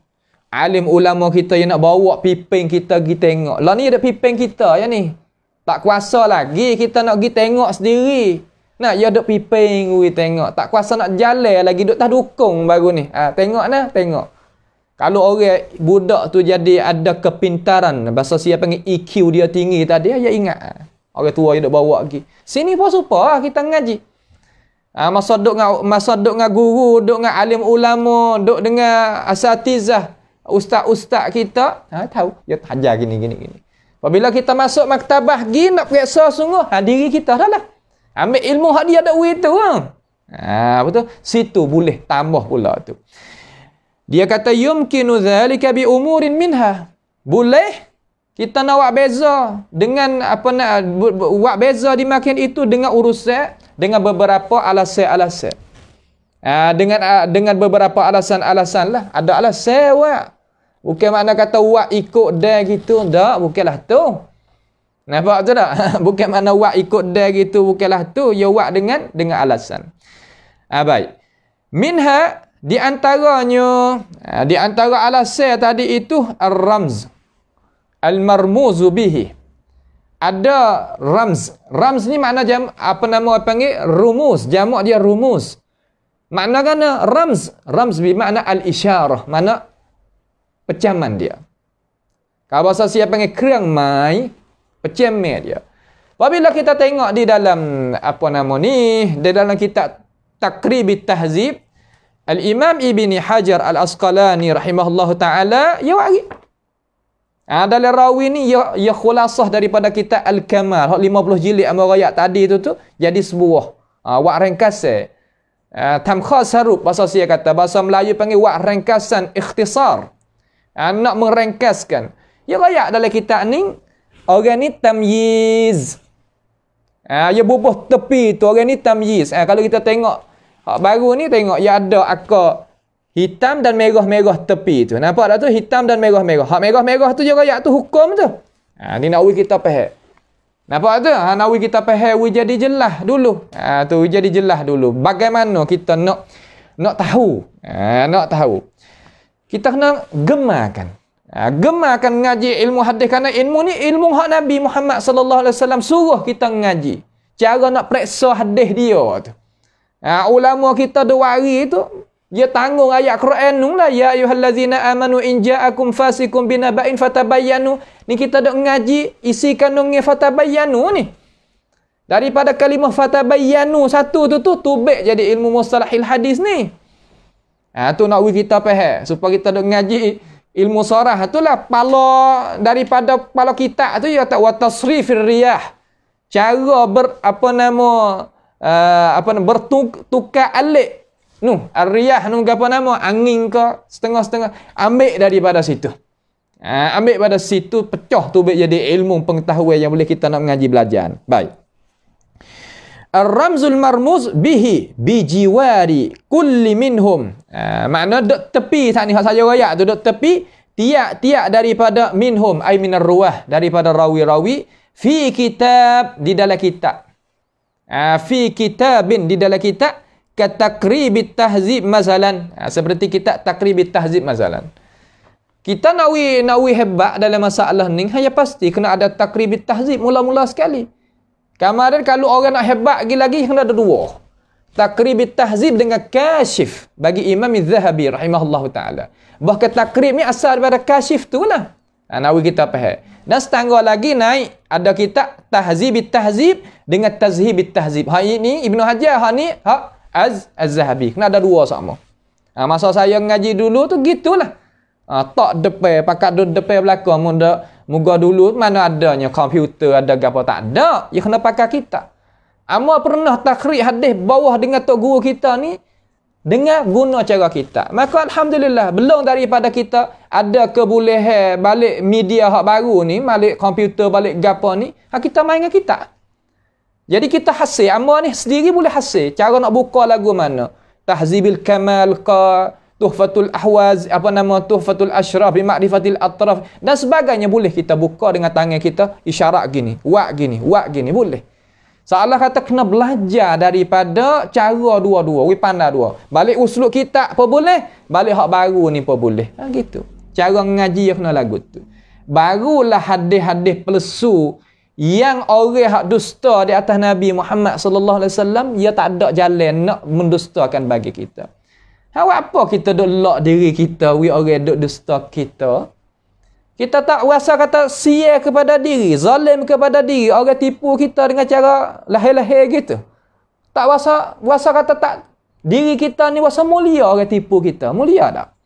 alim ulama kita yang nak bawa piping kita pergi tengok. Lah ni ada piping kita ya ni. Tak kuasa lagi kita nak pergi tengok sendiri. Nah, ya duk piping we tengok. Tak kuasa nak jalan lagi duk tak dukung baru ni. Tengok nah, tengok. Kalau orang budak tu jadi ada kepintaran, bahasa siapa panggil EQ dia tinggi tadi, ya ingat. Orang tua yang duk bawa pergi. Sini pun supaya kita ngaji. Masa duk dengan guru, duk dengan alim ulama, duk dengan asatizah, ustaz-ustaz kita, tahu dia ajar gini. Apabila kita masuk maktabah pergi nak periksa sungguh, diri kita dah lah. Ambil ilmu hak dia ada tu. Betul? Situ boleh tambah pula tu. Dia kata yumkinu dzalika bi umurin minha. Boleh kita nak buat beza dengan buat beza di makin itu dengan urusan dengan beberapa alasan-alasan. Dengan beberapa alasan-alasan lah. Ada alasan wak. Bukan makna kata wak ikut dah gitu. Tak, bukanlah tu. Nampak tu tak? Bukan makna wak ikut dah gitu. Bukanlah tu. Ya wak dengan alasan. Baik. Minha, di antaranya, di antara alasan tadi itu, al-ramz. Al-marmuzu bihi. Ada ramz. Ramz ni makna panggil rumus. Jamak dia rumus. Makna kan ramz. Ramz bermakna al-isyarah. Makna pecaman dia. Kalau bahasa siapa panggil kerang mai, pecaman dia. Apabila kita tengok di dalam di dalam kitab Taqribut Tahzib, Al-Imam Ibn Hajar Al-Asqalani rahimahullahu taala ya wari. Dalam rawi ni ya khulasah daripada kitab Al-Kamal, 50 jilid amal rakyat tadi tu jadi sebuah wak ringkasan. Tamkhas haruf bahasa saya kata, bahasa Melayu panggil wak ringkasan ikhtisar. Nak merengkaskan. Ya rakyat dalam kitab ni orang ni tamyiz. Ya bubuh tepi tu orang ni tamyiz. Kalau kita tengok baru ni tengok ya ada akak Hitam dan merah-merah tepi tu. Nampak tak tu? Hitam dan merah-merah. Hak merah-merah tu je royak tu hukum tu. Ni nak uji kita faham. Nampak tu? Nak uji kita faham, uji jadi jelas dulu. Tu uji jadi jelas dulu. Bagaimana kita nak tahu. Nak tahu. Kita kena gemakan. Gemakan ngaji ilmu hadis, kerana ilmu ni ilmu hak Nabi Muhammad sallallahu alaihi wasallam suruh kita ngaji. Cara nak periksa hadis dia tu. Ulama kita dewari tu dia tanggung ayat Quran nu lah, ya ayyuhallazina amanu in ja'akum fasikum binaba'in fatabayyanu. Ni kita dok ngaji isi kandungnya fatabayyanu ni. Daripada kalimah fatabayyanu satu tu tubik jadi ilmu mustalahil hadis ni. Tu nak kita faham supaya kita dok ngaji ilmu sarah itulah pala daripada pala kitab tu ya tak wa tasrifir riyah. Cara bertukar alik. Ar-riyah apa nama? Angin ke setengah-setengah ambil daripada situ. Ambil pada situ pecah tu jadi ilmu pengetahuan yang boleh kita nak mengaji belajar. Baik. Ar-ramzul marmuz bihi bijiwari kulli minhum. Makna dok tepi tak ni hak saja royak tu dok tepi tiap-tiap daripada minhum ay minar ruwah daripada rawi-rawi fi kitab di dalam kitab. Fi kitabin di dalam kitab ka takribit tahzib masalan. Seperti kitab takribit tahzib masalan. Kita nak hebat dalam masalah ni hanya pasti kena ada takribit tahzib mula-mula sekali. Kemarin kalau orang nak hebat lagi kena ada dua. Takribit tahzib dengan kashif bagi Imam Az-Zahabi rahimahullahu taala. Bahkan takrib ni asal daripada kashif tu lah. Nawi kita faham. Dan setangga lagi naik ada kitab tahzibit tahzib dengan tazhibit tahzib. Hak ini Ibnu Hajar, hak ni hak Az-Zahabi. Kena ada dua sama. Masa saya ngaji dulu tu gitulah. Tak depan pakat duduk depan belakang muka dulu mana adanya komputer ada apa tak ada. Ya kena pakai kitab. Amal pernah takrib hadis bawah dengan tok guru kita ni dengan guna cara kita. Maka alhamdulillah belum daripada kita ada kebolehan balik media hak baru ni, balik komputer, balik gapo ni, kita main dengan kita. Jadi kita hasil amal ni sendiri boleh hasil. Cara nak buka lagu mana? Tahzibil Kamal ka Tuhfatul Ahwaz, Tuhfatul Ashraf bi Ma'rifatil Atraf dan sebagainya boleh kita buka dengan tangan kita isyarat gini, wak gini boleh. Seolah kata kena belajar daripada cara dua-dua, pandai dua. Balik uslub kitab apa boleh, balik hak baru ni apa boleh. Gitu. Cara ngaji yang kena lagu tu. Barulah hadis-hadis pelesu yang orang hak dusta di atas Nabi Muhammad sallallahu alaihi wasallam dia tak ada jalan nak mendustakan bagi kita. Apa kita duk lock diri kita, orang duk dusta kita. Kita tak rasa kata sia kepada diri, zalim kepada diri, orang tipu kita dengan cara lahir-lahir gitu. Tak rasa kata tak diri kita ni rasa mulia orang tipu kita. Mulia tak?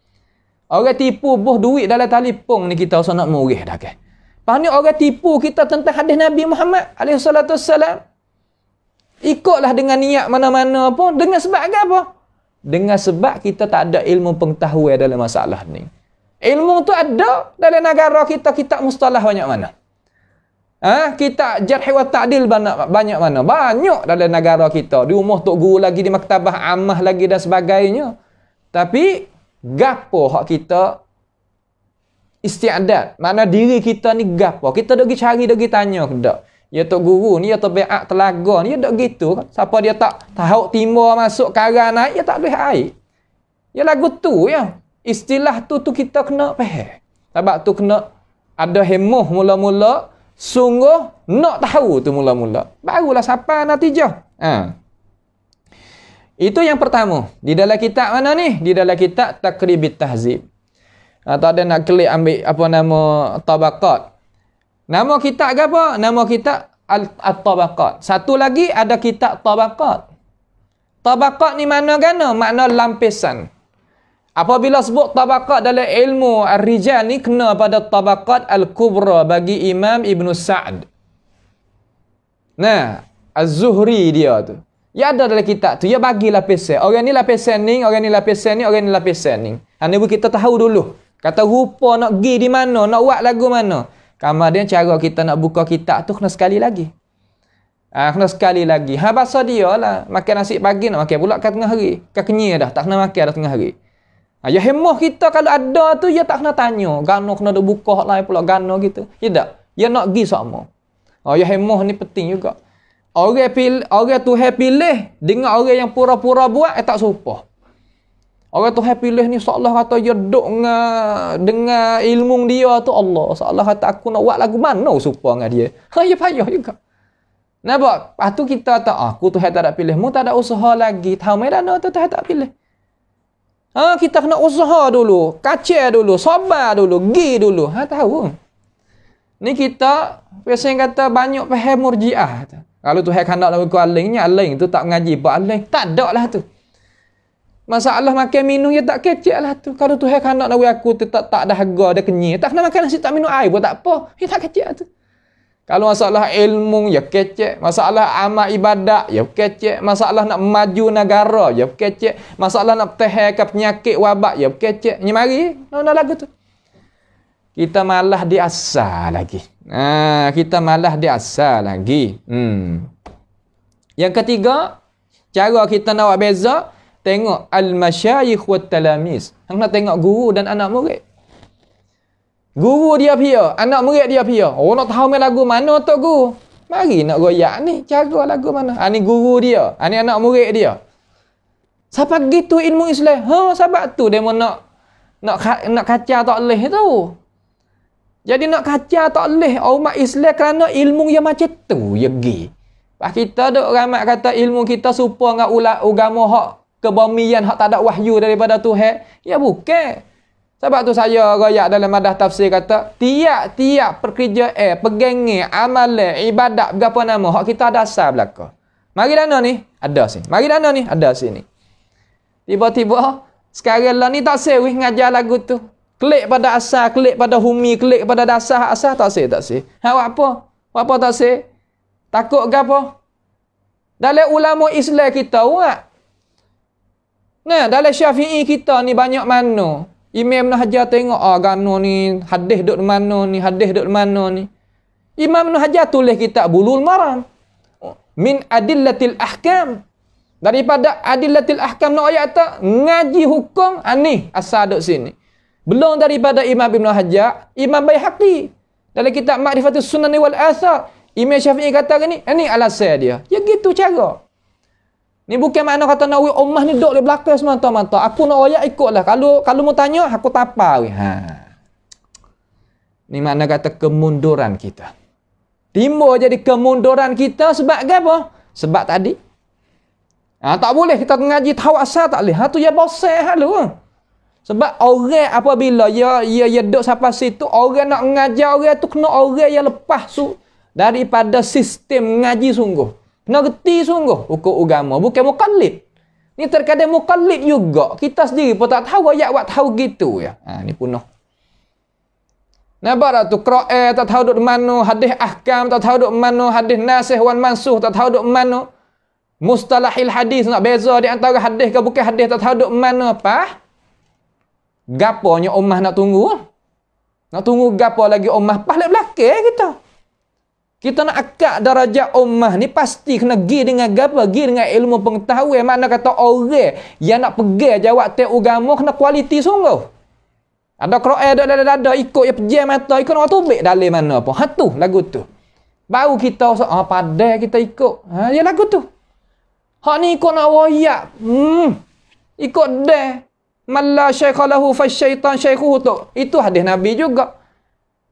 Orang tipu buh duit dalam telefon ni kita rasa nak murih dah ke. Lepas ni orang tipu kita tentang hadis Nabi Muhammad alaihi salatu wassalam. Ikutlah dengan niat mana-mana pun dengan sebab apa? Dengan sebab kita tak ada ilmu pengetahuan dalam masalah ni. Ilmu tu ada dalam negara kita, kitab mustalah banyak mana? Kitab jarh wa ta'dil banyak mana? Banyak dalam negara kita. Di rumah tok guru lagi, di maktabah ammah lagi dan sebagainya. Tapi gapo hak kita istiadat? Mana diri kita ni gapo? Kita dok cari, dok tanya ke dak? Ya tok guru ni, ya tok be'at telaga ni, ya dak gitu kan. Siapa dia tak tahu timur masuk karang naik, ya tak boleh air. Ya lagu tu ya. Istilah tu kita kena faham. Sebab tu kena ada hemah mula-mula, sungguh nak tahu tu mula-mula. Barulah sampai natijah. Itu yang pertama. Di dalam kitab mana ni? Di dalam kitab Takribit Tahzib. Atau ada nak klik ambil Tabaqat. Nama kitab ke apa? Nama kitab At-Tabaqat. Satu lagi ada kitab Tabaqat. Tabaqat ni mana gana? Makna lampisan. Apabila sebut tabaqat dalam ilmu ar-rijal ni kena pada tabaqat al-kubra bagi Imam Ibn Sa'd. Nah, Az-Zuhri dia tu. Ya ada dalam kitab tu, ya bagi lapisan. Orang ni lapisan ni, orang ni lapisan ni, orang ni lapisan ni. Ini kita tahu dulu. Kata rupa nak pergi di mana, nak buat lagu mana. Kemudian cara kita nak buka kitab tu kena sekali lagi. Kena sekali lagi. Bahasa dia lah. Makan nasi pagi nak makan pula kat tengah hari. Kat kenyir dah, tak kena makan dah tengah hari. Ya hemah kita kalau ada tu, ya tak kena tanya. Gano kena duk buka lah pula gano gitu. Ya tak? Ya nak pergi sama. Ya hemah ni penting juga. Orang Tuhan pilih dengan orang yang pura-pura buat, tak serupa. Orang Tuhan pilih ni seolah kata dia duk dengan ilmu dia tu Allah. Seolah kata aku nak buat lagu mana serupa dengan dia. Ya payah juga. Nampak? Lepas tu kita tak, aku Tuhan tak ada pilih. Mu tak ada usaha lagi. Tahu mai dana tu Tuhan tak pilih. Kita kena usaha dulu. Kacau dulu. Sabar dulu. Gi dulu. Tahu. Ni kita, biasanya kata banyak faham murjiah. Kalau Tuhan kena nak berkuat alingnya, aling tu tak mengaji. Buat aling. Tak ada lah tu. Masalah makan minum, ya tak kecek lah tu. Kalau Tuhan kena nak buat aku tu tak ada harga, ada kenyir. Tak kena makan nasi, tak minum air pun tak apa. Ya tak kecek tu. Kalau masalah ilmu, ya kecek. Masalah amal ibadat, ya kecek. Masalah nak maju negara, ya kecek. Masalah nak bertahan penyakit wabak, ya kecek. Ni mari, nak lagu tu. Kita malah diasal lagi. Kita malah diasal lagi. Yang ketiga, cara kita nak buat beza, tengok al-masyayikh wa talamis. Hang nak tengok guru dan anak murid. Guru dia pia, anak murid dia pia. Nak tahu main lagu mana tu guru? Mari nak goyak ni, cara lagu mana? Ni guru dia, ni anak murid dia. Siapa gitu ilmu Islam? Sebab tu dia nak kacau tak leh tu. Jadi nak kacau tak leh umat Islam kerana ilmu yang macam tu ya gi. Pak kita duk ramat kata ilmu kita serupa dengan agama hak kebamian hak tak ada wahyu daripada Tuhan. Ya bukan. Sebab tu saya royak dalam madah tafsir kata tiap-tiap pekerjaan, pegangan, amalan, ibadat berapa nama hak kita ada asal belaka. Mari dana ni ada sini. Mari dana ni ada sini. Tiba-tiba sekarang lah ni tak sewih ngajar lagu tu. Klik pada asal, klik pada humi, klik pada dasar asal tak sih. Buat apa? Buat apa tak sih? Takut ke apa? Dalam ulama Islam kita buat. Nah, dalam Syafi'i kita ni banyak mana? Imam Ibn Hajar tengok, gano ni, hadis duk mana ni, hadis duk mana ni. Imam Ibn Hajar tulis kitab Bulul Maram. Min adillatil ahkam. Daripada adillatil ahkam nak ayat tak? Ngaji hukum, ni asal duk sini. Belum daripada Imam Ibn Hajar, Imam Baihaqi. Dalam kitab Ma'rifatus Sunan wal Athar, Imam Syafi'i kata ni alasan dia. Ya gitu cara. Ni bukan makna kata nak ummah ni duduk di belakang semata-mata. Aku nak ayat ikutlah. Kalau mu tanya, aku tapau. Ni makna kata kemunduran kita. Timbul jadi kemunduran kita sebab apa? Sebab tadi. Tak boleh kita ngaji tahu asal tak boleh. Tu ya bosan halu. Sebab orang apabila ya duduk sampai situ, orang nak mengajar orang tu kena orang yang lepas daripada sistem ngaji sungguh. Kena reti sungguh hukum agama. Bukan mukallid. Ni terkadang mukallid juga. Kita sendiri pun tak tahu ayat buat tahu gitu ya. Ni punah. Nampak tu Quran tak tahu duk mana, hadis ahkam tak tahu duk mana, hadis nasikh wan mansuh tak tahu duk mana. Mustalahil hadis nak beza di antara hadis ke bukan hadis tak tahu duk mana apa? Gaponya ummah nak tunggu? Nak tunggu gapo lagi ummah pahala belakang kita. Kita nak akak darajat ummah ni pasti kena gi dengan gapo? Gi dengan ilmu pengetahuan. Makna kata orang yang nak pegang jawab te agama kena kualiti sungguh. Ada Quran ada ikut ya pejam mata ikut orang tubik dalil mana apa. Tu lagu tu. Baru kita pandai kita ikut. Ya lagu tu. Hak ni ikut nak wayak. Ikut dah. Malla syaikhalahu fasyaitan syaikhuhu tu. Itu hadis Nabi juga.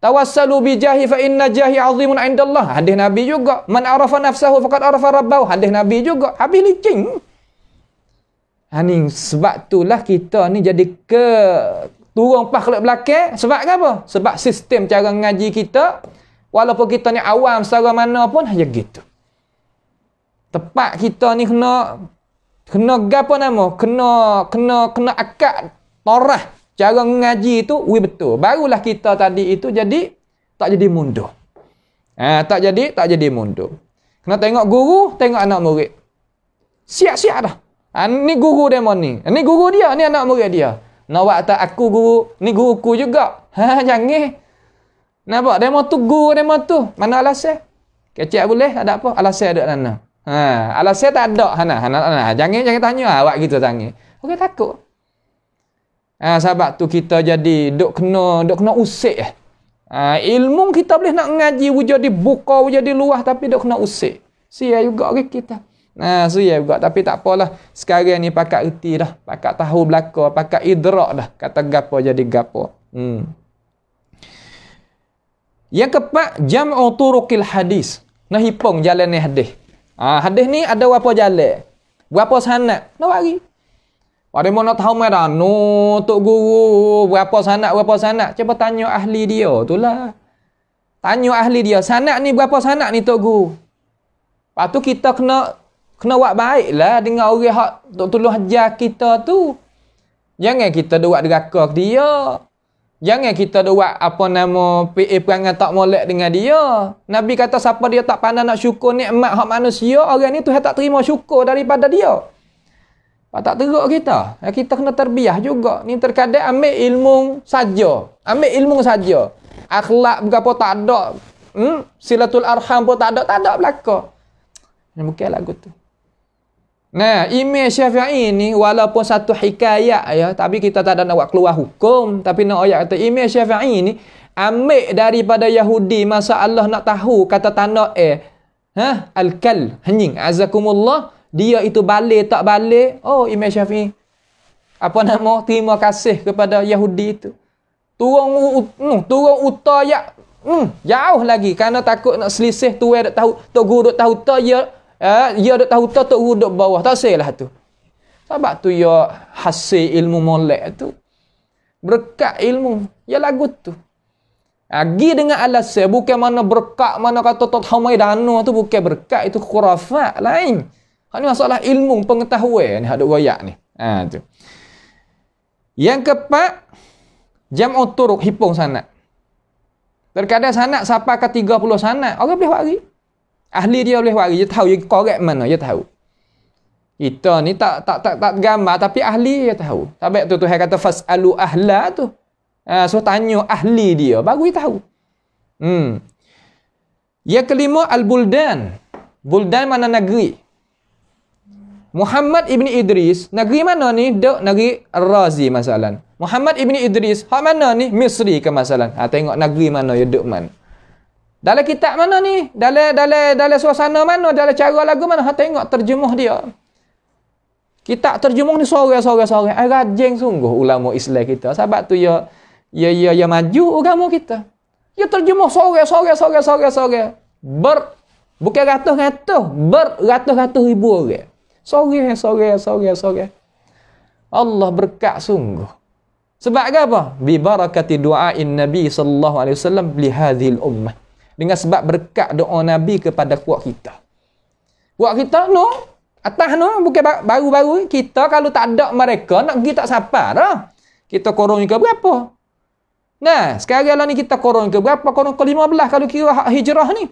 Tawassalu bi jahi fa inna jahi azimun indallah. Hadis Nabi juga. Man arafa nafsahu faqad arafa rabbahu. Hadis Nabi juga. Habis licin. Ni sebab itulah kita ni jadi turun pas ke belakang. Sebab apa? Sebab sistem cara ngaji kita walaupun kita ni awam secara mana pun ya gitu. Tepat kita ni kena gapo nama? Kena akad torah cara ngaji tu betul. Barulah kita tadi itu jadi tak jadi mundur. Tak jadi mundur. Kena tengok guru, tengok anak murid. Siap-siap dah. Ni guru demo ni. Ni guru dia, ni anak murid dia. Nak buat tak aku guru, ni guruku juga. Jangan. Nampak demo tu guru demo tu. Mana alasan? Kecik boleh, tak ada apa. Alasan ada mana? Alasan tak ada. Hana. Jangan tanya awak gitu jangan. Okey takut. Sebab tu kita jadi duk kena usik. Ilmu kita boleh nak ngaji jadi buka jadi luah tapi duk kena usik. Sia juga kita. Sia juga tapi tak apalah. Sekarang ni pakat erti dah, pakat tahu belaka, pakat idrak dah kata gapo jadi gapo. Yang keempat, jam'u turuqil hadis. Nah hipung jalan ni hadis. Hadis ni ada berapa jalan? Berapa sanad? Nak bagi. Ada mana tahu merano tok guru berapa sanad? Cuba tanya ahli dia itulah. Tanya ahli dia, sanad ni berapa sanad ni tok guru? Lepas tu kita kena buat baiklah dengan orang hak tok tolong ajar kita tu. Jangan kita buat deraka ke dia. Jangan kita buat PA perangai tak molek dengan dia. Nabi kata siapa dia tak pandai nak syukur nikmat hak manusia, orang ni Tuhan tak terima syukur daripada dia. Tak teruk kita. Kita kena terbiah juga. Ni terkadang ambil ilmu saja. Akhlak berapa tak ada. Silatul arham pun tak ada belaka. Ini bukan lagu tu. Nah, Imam Syafi'i ni walaupun satu hikayat ya, tapi kita tak ada nak buat keluar hukum, tapi nak ayat kata Imam Syafi'i ni ambil daripada Yahudi masa Allah nak tahu kata tanah al-kal hening azakumullah, dia itu balik tak balik. Imam Syafi'i terima kasih kepada Yahudi itu. Turun utaya jauh lagi kerana takut nak selisih tu dak tahu tok guru dak tahu ta ya dak tahu tok guru duk bawah tak salah tu. Sebab tu ya hasil ilmu molek tu berkat ilmu ya lagu tu. Agi dengan alasan bukan mana berkat mana kata tok hamai dana tu bukan berkat, itu khurafat lain. Hak ni masalah ilmu pengetahuan ni hak duk royak ni. Tu. Yang keempat, jam'u turuq, hipung sanad. Terkadang sanad sampai ke 30 sanad, orang boleh wari. Ahli dia boleh wari, dia tahu dia korek mana, dia tahu. Kita ni tak gambar tapi ahli dia tahu. Sebab tu Tuhan kata fasalu ahla tu. So tanya ahli dia baru dia tahu. Yang kelima al-buldan. Buldan mana negeri? Muhammad ibn Idris, negeri mana ni? Dok negeri Ar-Razi masalan. Muhammad ibn Idris, hak mana ni? Misri ke masalan. Tengok negeri mana ya dok man. Dalam kitab mana ni? Dalam suasana mana? Dalam cara lagu mana? Tengok terjemuh dia. Kitab terjemuh ni sore. Rajin sungguh ulama Islam kita. Sebab tu ya maju agama kita. Ya terjemuh sore. Bukan ratus-ratus, beratus-ratus ribu orang. Sore. Allah berkat sungguh. Sebab apa? Bi barakati du'ain Nabi sallallahu alaihi wasallam li hadhil ummah. Dengan sebab berkat doa Nabi kepada puak kita. Puak kita atas bukan baru-baru kita kalau tak ada mereka nak pergi tak sabar dah. Kita korong ke berapa? Nah, sekarang lah ni kita korong ke berapa? Korong ke 15 kalau kira hak hijrah ni.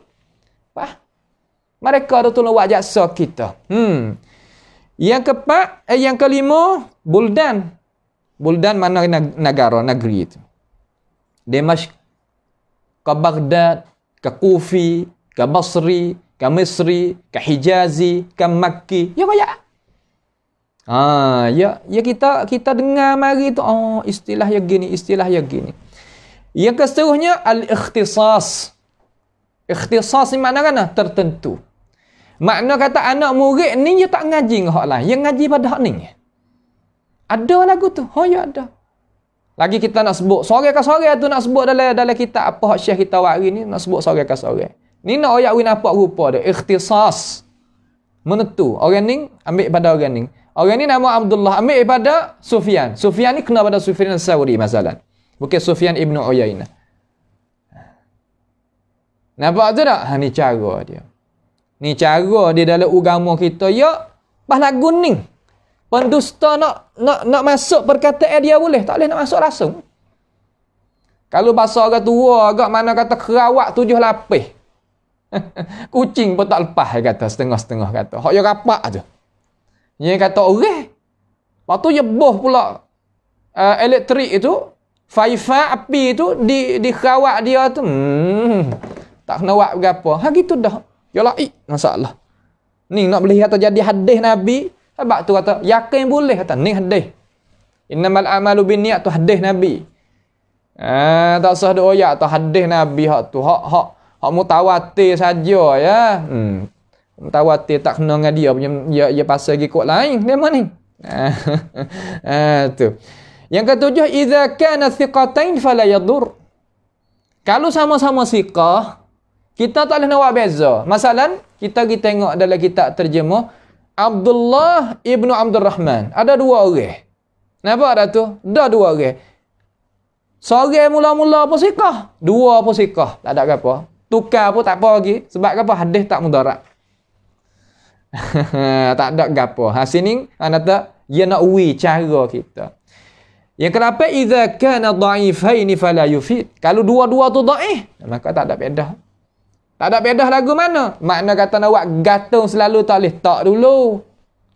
Mereka dah tolong buat jaksa kita. Yang keempat, yang kelima, buldan. Buldan mana negara, negeri itu. Dimashq, ke Baghdad, ke Kufi, ke Basri, ke Misri, ke Hijazi, ke Makki. Ya kaya. Ya kita dengar mari tu. Istilah yang gini. Yang keseterusnya al-ikhtisas. Ikhtisas ni makna kan? Tertentu. Makna kata anak murid ni dia tak ngaji dengan hak lain. Yang ngaji pada hak ni. Ada lagu tu. Ya ada. Lagi kita nak sebut. Sore tu nak sebut dalam kitab apa hak syekh kita hari ni. Nak sebut sore. Ni nak oyak win apa rupa dia. Ikhtisas. Menentu. Orang ni ambil pada orang ni. Orang ni nama Abdullah. Ambil pada Sufyan. Sufyan ni kena pada Sufyan al-Sawri masalah. Bukan Sufyan ibn Uyainah. Nampak tu tak? Ni cara dia. Ni cara dia dalam agama kita. Ya, pas lagu ni. Pendusta nak masuk perkataan dia boleh. Tak boleh nak masuk langsung. Kalau bahasa orang tua agak mana kata kerawak 7 lapis. Kucing pun tak lepas kata. Setengah-setengah kata. Hak yang rapak tu. Dia kata orang. Lepas tu dia boh pula elektrik itu. Faifa api itu di kerawak dia tu. Tak kena buat berapa. Gitu dah. Yalah, masalah. Ni nak boleh kata jadi hadis Nabi. Sebab tu kata, yakin boleh kata, ni hadis. Innamal a'malu binniyat tu hadis Nabi. Tak usah doyak tu hadis Nabi hak tu. Hak mutawatir saja ya. Mutawatir tak kena dengan dia punya dia pasal pergi kod lain. Dia mana ni? Tu. Yang ketujuh, idza kana thiqatain fala yadur. Kalau sama-sama siqah, kita tak boleh nak buat beza. Masalan, kita pergi tengok dalam kitab terjemah Abdullah ibnu Abdul Rahman. Ada dua orang. Nampak dah tu? Dah dua orang. Seorang mula-mula pun siqah, dua pun siqah. Tak ada apa. Tukar pun tak apa lagi. Sebab apa? Hadis tak mudarat. Tak ada gapo. Sini anda dia nak uwi cara kita. Yang kenapa idza kana dha'ifaini fala yufid. Kalau dua-dua tu dhaif, maka tak ada pedah. Tak ada pedah lagu mana? Makna kata nak buat gantung selalu tak boleh. Tak dulu.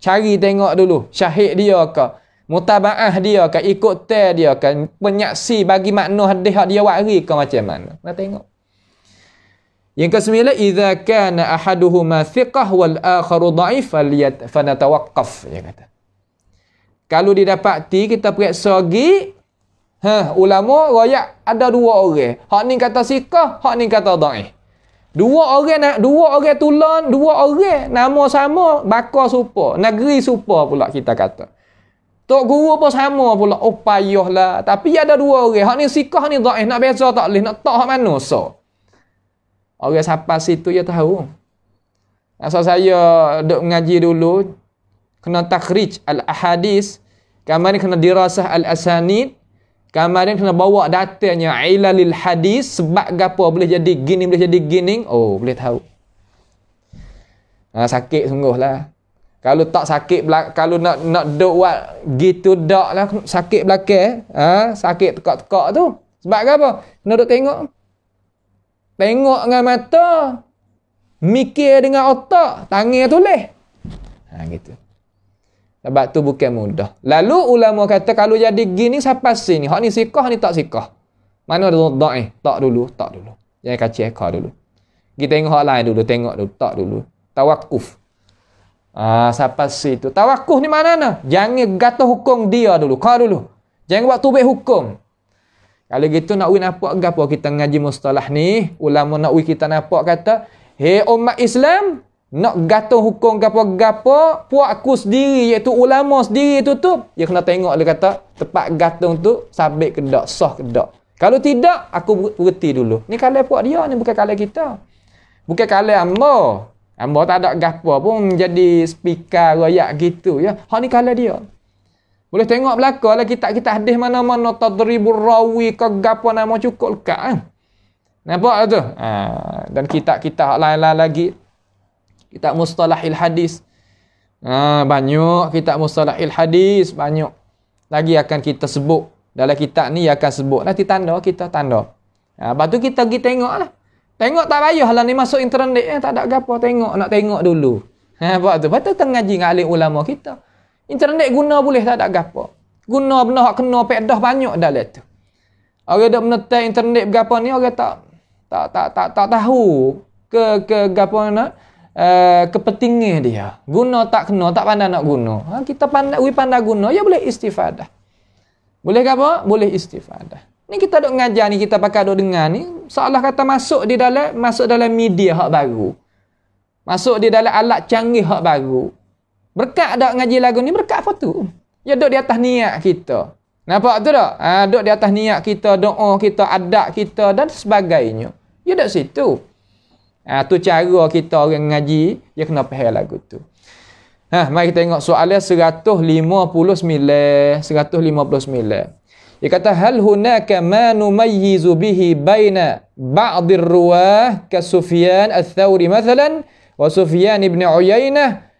Cari tengok dulu. Syahid dia ke? Mutabaah dia ke? Ikut tel dia ke? Penyaksi bagi makna hadis dia wari ke macam mana? Nak tengok. Yang kesembilan, idza kana ahaduhuma thiqah wal akharu dha'if fanatawaqqaf, dia kata. Kalau didapati kita periksa lagi, ulama royak ada dua orang. Hak ni kata siqah, hak ni kata dhaif. Dua orang tulan, dua orang nama sama, bakar serupa, negeri serupa pula kita kata. Tok guru pun sama pula. Oh payahlah. Tapi ada dua orang. Hak ni siqah, ni dhaif. Nak beza tak boleh, nak tak hak mana so. Orang siapa situ dia tahu. Asal saya duk mengaji dulu, kena takhrij al-ahadis, kemudian kena dirasah al-asanid, kemudian kena bawa datanya ilalil hadis, sebab gapo boleh jadi gini, boleh jadi gini. Oh, boleh tahu. Sakit sungguh lah. Kalau tak sakit, kalau nak duk buat gitu dak lah, sakit belakang, sakit tekak-tekak tu. Sebab apa? Kena duk tengok. Tengok dengan mata, mikir dengan otak, tangan tulis. Gitu. Sebab tu bukan mudah. Lalu ulama kata kalau jadi gini siapa sini? Hak ni siqah, ni tak siqah. Mana ada dhaif? Tak dulu. Jangan kacau ekor dulu. Kita tengok hak lain dulu, tengok dulu, tak dulu. Tawakuf. Siapa situ? Tawakuf ni mana? Jangan gata hukum dia dulu, kau dulu. Jangan buat tubik hukum. Kalau gitu nak win apa gapo kita ngaji mustalah ni, ulama nak win kita nampak kata, "Hei umat Islam, nak gantung hukum gapo-gapo, puak aku sendiri iaitu ulama sendiri tu dia kena tengok dia kata tempat gantung tu sabit ke dak, sah ke dak. Kalau tidak, aku berhenti dulu." Ni kalau puak dia ni bukan kalau kita. Bukan kalau hamba. Hamba tak ada gapo pun jadi speaker royak gitu ya. Hak ni kalau dia. Boleh tengok belakang lah kita hadis mana-mana tadribur rawi ke gapo nama cukup lekat kan. Nampak tu? Dan kita lain-lain lagi. Kitab mustalahil hadis. Banyak kitab mustalahil hadis, banyak. Lagi akan kita sebut. Dalam kitab ni akan sebut. Nanti tanda kita tanda. Lepas tu kita pergi tengok lah. Tengok tak payah lah ni masuk internet. Tak ada gapo tengok. Nak tengok dulu. Lepas tu kita ngaji dengan alim ulama kita. Internet guna boleh tak ada gapo. Guna benda hak kena pedah banyak dalam tu. Orang dak menetai internet berapa ni orang tak tahu ke gapo nak kepentingan dia. Guna tak kena, tak pandai nak guna. Kita pandai guna, ya boleh istifadah. Boleh ke apa? Boleh istifadah. Ni kita duk ngajar ni, kita pakai duk dengar ni, seolah kata masuk dalam media hak baru. Masuk di dalam alat canggih hak baru. Berkat dak ngaji lagu ni, berkat apa tu? Ya duk di atas niat kita. Nampak tu tak? Duk di atas niat kita, doa kita, adab kita dan sebagainya. Ya duk situ. Tu cara kita orang ngaji, dia kena faham lagu tu. Mari kita tengok soalan 159. Dia kata hal hunaka ma numayyizu bihi baina ba'dhi ar-ruwah ka Sufyan ats-Tsauri mathalan wa Sufyan ibn Uyainah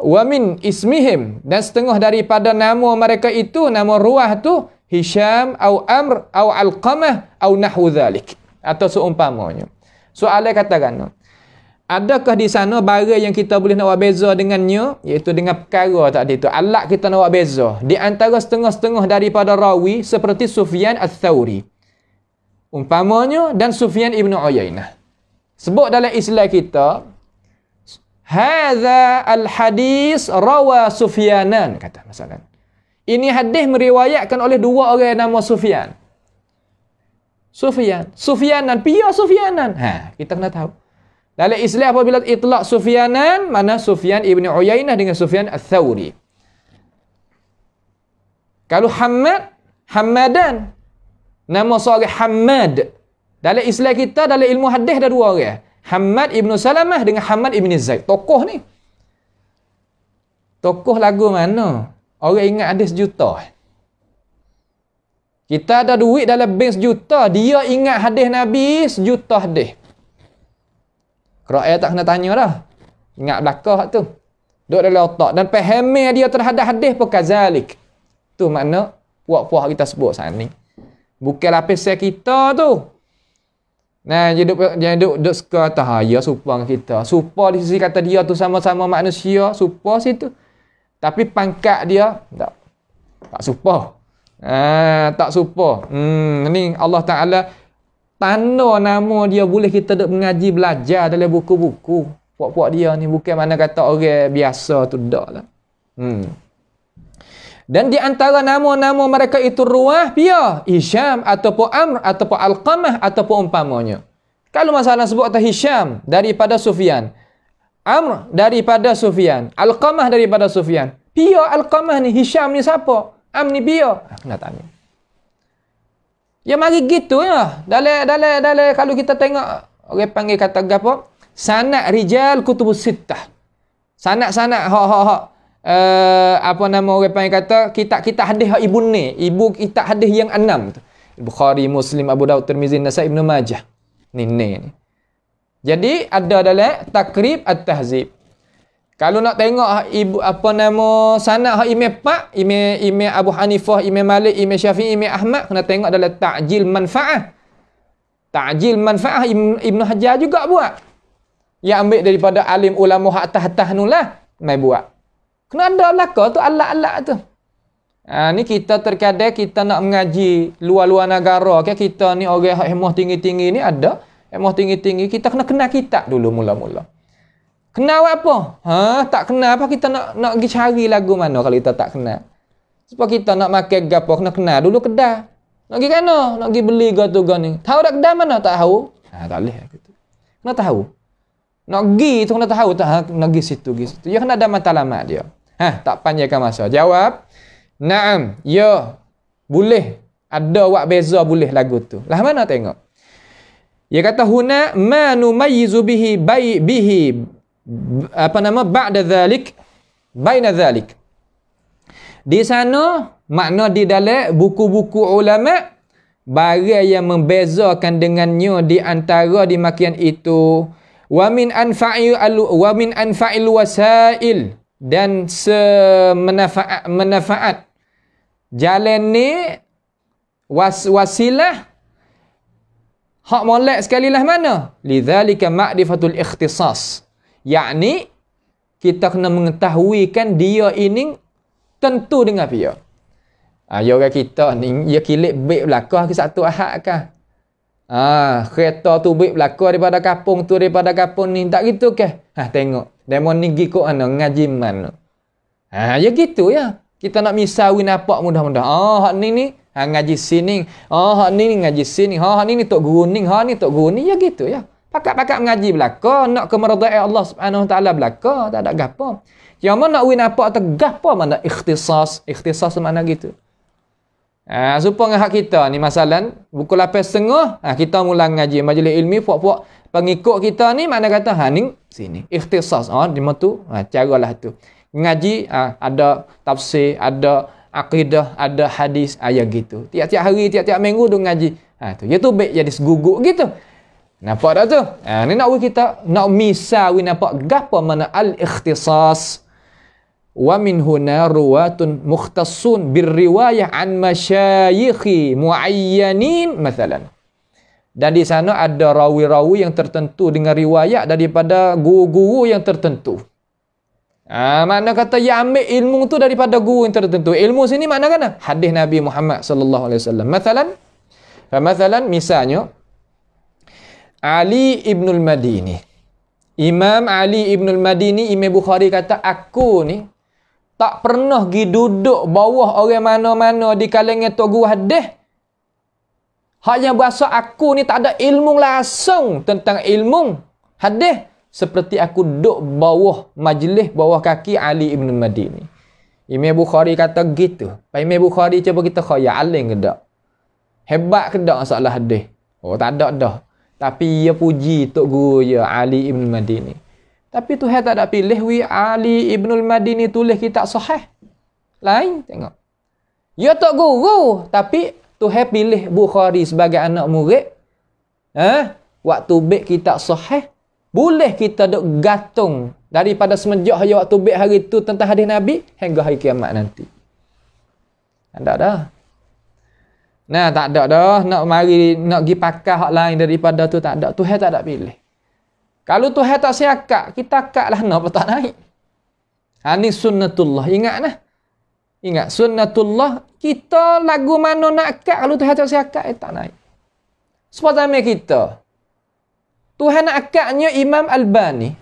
wa min ismihim, dan setengah daripada nama mereka itu, nama ruwah tu Hisham au Amr au Alqamah au nahwu dzalik, atau seumpamanya. Soalan katakan, adakah di sana barang yang kita boleh nak buat beza dengannya, iaitu dengan perkara tadi tu, alat kita nak buat beza di antara setengah-setengah daripada rawi seperti Sufyan ats-Tsauri umpamanya dan Sufyan ibn Uyainah. Sebut dalam Islam kita hadza al-hadis rawa Sufyanan, kata masalah. Ini hadis meriwayatkan oleh dua orang yang nama Sufyan. Sufyanan, pia Sufyanan. Kita kena tahu. Dalam Islam apabila itlaq Sufyanan, mana Sufyan ibn Uyainah dengan Sufyan al-Thawri. Kalau Hamadan, nama seorang Hamad. Dalam Islam kita, dalam ilmu hadis ada dua orang. Hamad ibn Salamah dengan Hamad ibn Zaid. Tokoh ni. Tokoh lagu mana? Orang ingat ada sejuta. Kita ada duit dalam bank sejuta. Dia ingat hadis Nabi sejuta hadis. Rakyat tak kena tanya dah. Ingat belakang tu. Duduk dalam otak. Dan pahami dia terhadap hadis pun kazalik. Tu makna puak-puak kita sebut saat ni. Bukan lapisan kita tu. Nah, jangan duduk suka kata, ya supa kita. Supa di sisi kata dia tu sama-sama manusia. Supa situ. Tapi pangkat dia tak supa. Tak supa. Ni Allah Ta'ala tanda nama dia boleh kita duk mengaji belajar dalam buku-buku. Puak-puak dia ni bukan mana kata orang biasa tu dak lah. Dan di antara nama-nama mereka itu ruah pia Hisham ataupun Amr ataupun Alqamah ataupun umpamanya. Kalau masalah sebut atas Hisham daripada Sufyan, Amr daripada Sufyan, Alqamah daripada Sufyan. Pia Alqamah ni, Hisham ni siapa? Amr ni pia. Kena tanya. Ya mari gitu ya. Dalam kalau kita tengok orang panggil kata gapo? Sanad rijal kutubus sittah. Sanad apa nama orang panggil kata kitab hadis hak ibu ni, ibu kitab hadis yang 6 tu. Bukhari, Muslim, Abu Daud, Tirmizi, Nasai, Ibn Majah. Ni. Jadi ada dalam Takrib At-Tahzib. Kalau nak tengok ibu apa nama sanad hak Imam Pak, Imam Abu Hanifah, Imam Malik, Imam Syafi'i, Imam Ahmad, kena tengok dalam Ta'jil Manfaah. Ta'jil Manfaah Ibn Hajar juga buat. Yang ambil daripada alim ulama hak atas-atas nu lah, mai buat. Kena ada belaka tu alat-alat tu. Ni kita terkadang kita nak mengaji luar-luar negara ke, kita ni orang hemah tinggi-tinggi ni ada hemah tinggi-tinggi, kita kena kenal kitab dulu mula-mula. Kenal apa? Tak kenal apa kita nak pergi cari lagu mana kalau kita tak kenal. Sebab kita nak makan gapo kena kenal dulu kedai. Nak pergi kana? Nak pergi beli gato ni. Tahu dak kedai mana? Tak tahu. Tak boleh gitu. Kena tahu. Nak pergi tu kena tahu tak nak pergi situ. Ya kena ada matlamat dia. Tak panjangkan masa. Jawab, na'am, ya. Boleh. Ada wak beza boleh lagu tu. Lah mana tengok? Dia kata huna ma numayyizu bihi apa nama ba'da dhalik baina dhalik. Di sana makna di dalam buku-buku ulama barang yang membezakan dengannya di antara di makian itu wa min anfa'il wasail, dan semanfaat jalan ni wasilah hak molek sekali lah mana lidzalika ma'rifatul ikhtisas, yakni kita kena mengetahui kan dia ini tentu dengan dia. Ya orang kita ni dia kilik baik belakang ke satu ahad kah? Kereta tu baik belakang daripada kampung tu daripada kampung ni tak gitu ke? Tengok demo ni gi kok ana ngaji mana. Ya gitu ya. Kita nak misawi nampak mudah-mudah. Hak ni ngaji sini. Hak ni ngaji sini. Hak ni tok guru ni, hak ni tok guru ni, ya gitu ya. Pakat-pakat mengaji belaka, nak kemeradaan Allah Subhanahu Wa Taala belaka, tak ada gapo. Yang mana nak win apa tegah apa mana ikhtisas mana gitu. Supaya hak kita ni masalan buku 8.30 kita mula ngaji majlis ilmi puak-puak pengikut kita ni mana kata ni sini ikhtisas di tu caralah tu. Ngaji ada tafsir, ada akidah, ada hadis, ayat gitu. Tiap-tiap hari, tiap-tiap minggu duk ngaji. Tu ya tu baik jadi seguguk gitu. Nampak tak tu? Ni nak kita nak misal nampak gapo mana al-ikhtisas. Wa min huna ruwatun mukhtassun birriwayah an masyayikhi muayyanin mathalan. Dan di sana ada rawi-rawi yang tertentu dengan riwayat daripada guru-guru yang tertentu. Makna kata ya ambil ilmu tu daripada guru yang tertentu. Ilmu sini makna kan hadis Nabi Muhammad sallallahu alaihi wasallam. Mathalan misalnya Ali ibnul Madini. Imam Ali Ibn al-Madini, Imam Bukhari kata, aku ni tak pernah pergi duduk bawah orang mana-mana di kalangan tok guru hadis. Hanya berasa aku ni tak ada ilmu langsung tentang ilmu hadis seperti aku duduk bawah majlis, bawah kaki Ali Ibn al-Madini. Imam Bukhari kata gitu. Pak Imam Bukhari cuba kita khayal alim ke tak? Hebat ke tak masalah hadis? Oh, tak ada dah. Tapi ia puji tok guru ya Ali Ibn al-Madini. Tapi Tuhan tak ada pilih Ali Ibn al-Madini tulis kitab sahih. Lain tengok. Ya tok guru, tapi Tuhan pilih Bukhari sebagai anak murid. Waktu bek kitab sahih, boleh kita duk gantung daripada semenjak waktu bek hari tu tentang hadis Nabi hingga hari kiamat nanti. Tak dah. Nah, tak ada dah nak pergi pakai hak lain daripada tu, tak ada. Tuhan tak ada pilih. Kalau Tuhan tak siakak, kita akaklah nak tak naik. Ini sunnatullah. Ingat nah. Ingat sunnatullah, kita lagu mana nak akak kalau Tuhan tak siakak tak naik. Seperti kita. Tuhan nak akaknya Imam Albani.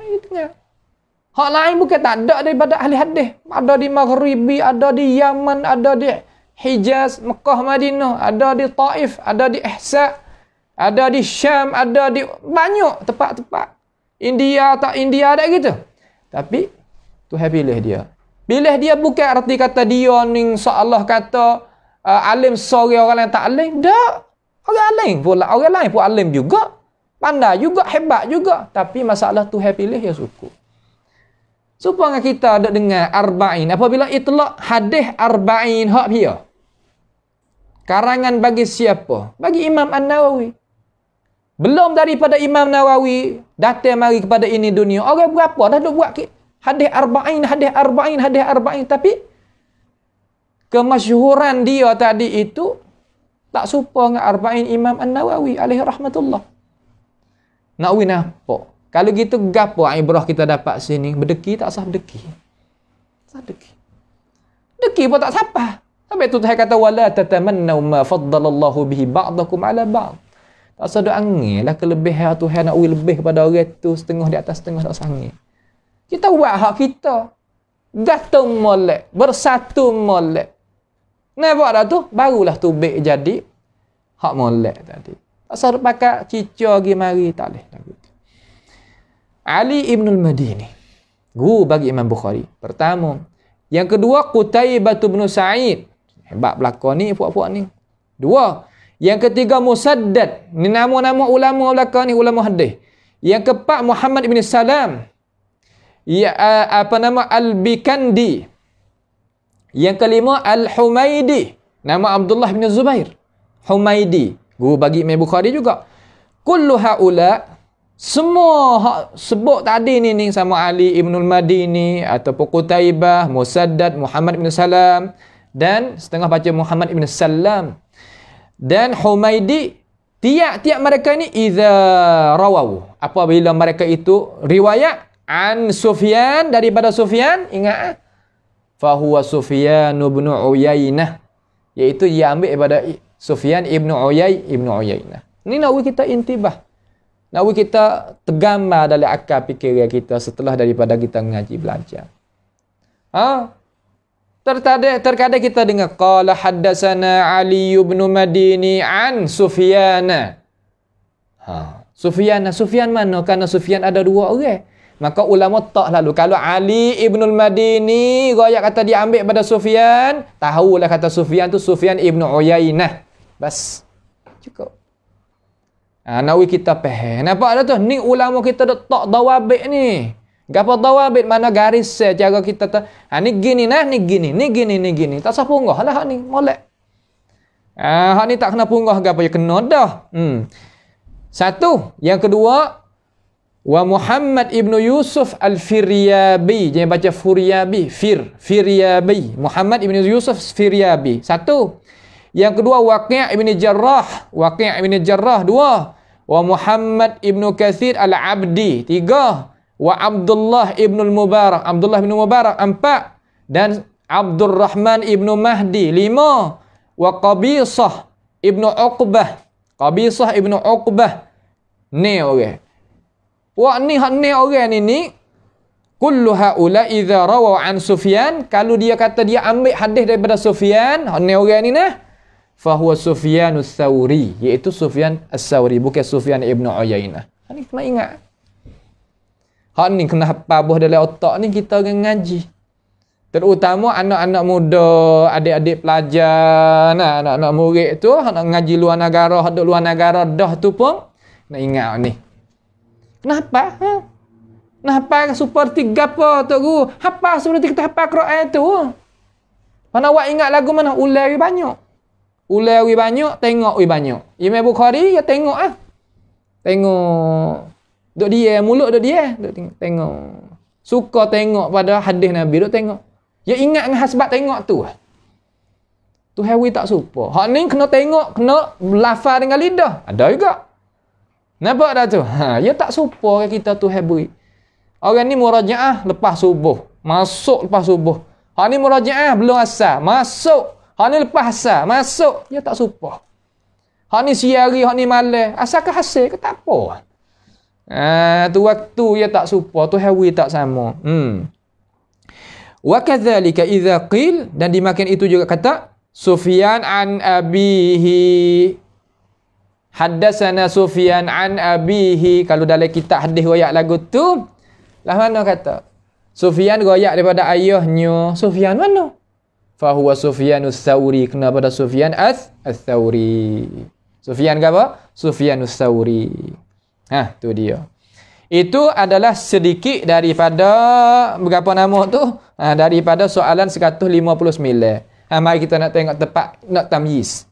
Hak lain bukan tak ada daripada ahli hadis. Ada di Maghribi, ada di Yaman, ada di Hijaz, Mekah, Madinah, ada di Taif, ada di Ihsa, ada di Syam, ada di banyak tempat-tempat. India ada gitu. Tapi Tuhan pilih dia. Pilih dia bukan arti kata dia ni seolah kata alim sorry orang lain tak alim. Tak. Orang alim pula, orang lain pun alim juga. Pandai juga, hebat juga. Tapi masalah Tuhan pilih ya suku. Supaya kita ada dengar arba'in. Apabila itlaq hadis arba'in hak dia. Karangan bagi siapa? Bagi Imam An-Nawawi. Belum daripada Imam Nawawi datang mari kepada ini dunia. Orang berapa dah duk buat hadis arba'in. Tapi kemasyhuran dia tadi itu tak serupa dengan arba'in Imam An-Nawawi alaihi rahmatullah. Nawawi nampak. Kalau gitu gapo ibrah kita dapat sini? Berdeki tak sah berdeki. Sah berdeki. Deki pun tak siapa. Sampai tu Tuhan kata wala tatamannu ma faddalallahu bihi ba'dakum ala ba'd. Tak sadu angin lah kelebihan Tuhan nak lebih kepada orang tu setengah di atas setengah tak sangin. Kita buat hak kita. Gatung molek, bersatu molek. Nampak dah tu? Barulah tubik jadi hak molek tadi. Tak sadu pakai cicor pergi mari tak boleh lagu tu. Ali Ibn al-Madini. Guru bagi Imam Bukhari. Pertama. Yang kedua Qutaibah bin Sa'id. Hebat belakang ni puak-puak ni. Dua. Yang ketiga Musaddad. Ni nama-nama ulama belakang ni, ulama hadis. Yang keempat Muhammad bin Salam. Ya, Al-Bikandi. Yang kelima Al-Humaidi. Nama Abdullah bin Zubair. Humaidi. Guru bagi Imam Bukhari juga. Kullu haula, semua sebut tadi ni sama Ali Ibn al-Madini ataupun Qutaibah, Musaddad, Muhammad bin Salam dan setengah baca Muhammad bin Salam dan Humaidi, tiap-tiap mereka ni idza rawaw, apabila mereka itu riwayat an Sufyan, daripada Sufyan, ingat fahuwa Sufyan bin Uyainah, iaitu dia ambil daripada Sufyan ibn Uyainah. Ni nak kita intibah. Nak kita tergambar dalam akal fikiran kita setelah daripada kita mengaji belajar. Terkadang kita dengar qala haddatsana Ali bin Madini an Sufyan. Sufyan mana? Karena Sufyan ada dua orang. Maka ulama tak lalu kalau Ali Ibn al-Madini riwayat kata dia ambil pada Sufyan, tahulah kata Sufyan tu Sufyan ibn Uyainah. Bas. Cukup. Nawi kita faham. Nampak dah tu? Ni ulama kita dah tak dawabit ni. Gapa dawabit mana garis cara kita tu. Ni gini nah, ni gini, ni gini, ni gini. Tak sah punggah lah hak ni. Molek. Hak ni tak kena punggah gapa ya kena dah. Satu. Yang kedua, wa Muhammad ibn Yusuf al-Firyabi. Jangan baca Furyabi. Firyabi. Muhammad ibn Yusuf Firyabi. Satu. Yang kedua Waqi' ibn Jarrah. Waqi' ibn Jarrah. Dua. Wa Muhammad ibn Kathir al-Abdi. Tiga. Wa Abdullah ibn al-Mubarak. Abdullah ibn Mubarak. Empat. Dan Abdurrahman ibn Mahdi. Lima. Wa Qabisah ibn Uqbah. Qabisah ibn Uqbah. Ni orang. Wah ni orang ni kullu haula idza rawu an Sufyan, kalau dia kata dia ambil hadis daripada Sufyan, ni orang ni nah, fa huwa Sufyanus Tsauri, iaitu Sufyan As-Tsauri, bukan Sufyan Ibn Uyainah. Ni kena ingat. Hak ni kena hafal buah dalam otak ni kita orang ngaji. Terutama anak-anak muda, adik-adik pelajar, nah, anak-anak murid tu, nak ngaji luar negara, duduk luar negara dah tu pun nak ingat ni. Kenapa? Kenapa seperti gapo tu guru? Hafal seperti kita hafal Quran tu. Mana awak ingat lagu mana? Ulai banyak. Ulai banyak, tengok banyak. Imam Bukhari ya tengok ah. Tengok. Duk dia mulut duk dia, duk tengok. Suka tengok pada hadis Nabi, duk tengok. Ya ingat dengan hasbat tengok tu. Tu hewi tak supa. Hak ni kena tengok, kena lafaz dengan lidah. Ada juga. Nampak dah tu? Ya tak supa kita tu hewi. Orang ni murajaah lepas subuh. Masuk lepas subuh. Hak ni murajaah belum asar. Masuk. Hak ni lepas asar. Masuk. Ya tak supa. Hak ni siari, hak ni malam. Asal ke hasil ke tak apa. Tu waktu ya tak supa. Tu hewi tak sama. Wa kadzalika idza qil, dan dimakan itu juga kata Sufyan an abihi, haddatsana Sufyan an abihi. Kalau dalam kitab hadis riwayat lagu tu lah mana kata Sufyan riwayat daripada ayahnya. Sufyan mana? Fa huwa Sufyanus Tsauri, kena pada Sufyan Ats-Tsauri. Sufyan ke apa? Sufyanus Tsauri. Tu dia. Itu adalah sedikit daripada berapa nama tu? Daripada soalan 159. Mari kita nak tengok tepat, nak tamyiz.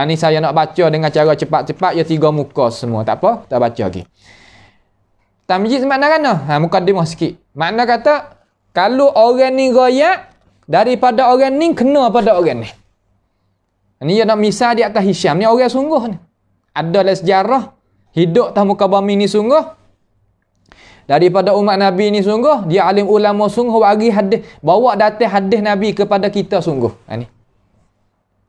Ni saya nak baca dengan cara cepat-cepat, ya 3 muka semua. Tak apa, kita baca lagi. Tamyiz makna kan? Mukaddimah sikit. Makna kata, kalau orang ni royak, daripada orang ni kena pada orang ni. Ni dia nak misal di atas Hisham. Ni orang sungguh ni. Ada dalam sejarah, hidup atas muka bumi ni sungguh. Daripada umat Nabi ni sungguh, dia alim ulama sungguh, bagi hadis, bawa datang hadis Nabi kepada kita sungguh. Ni.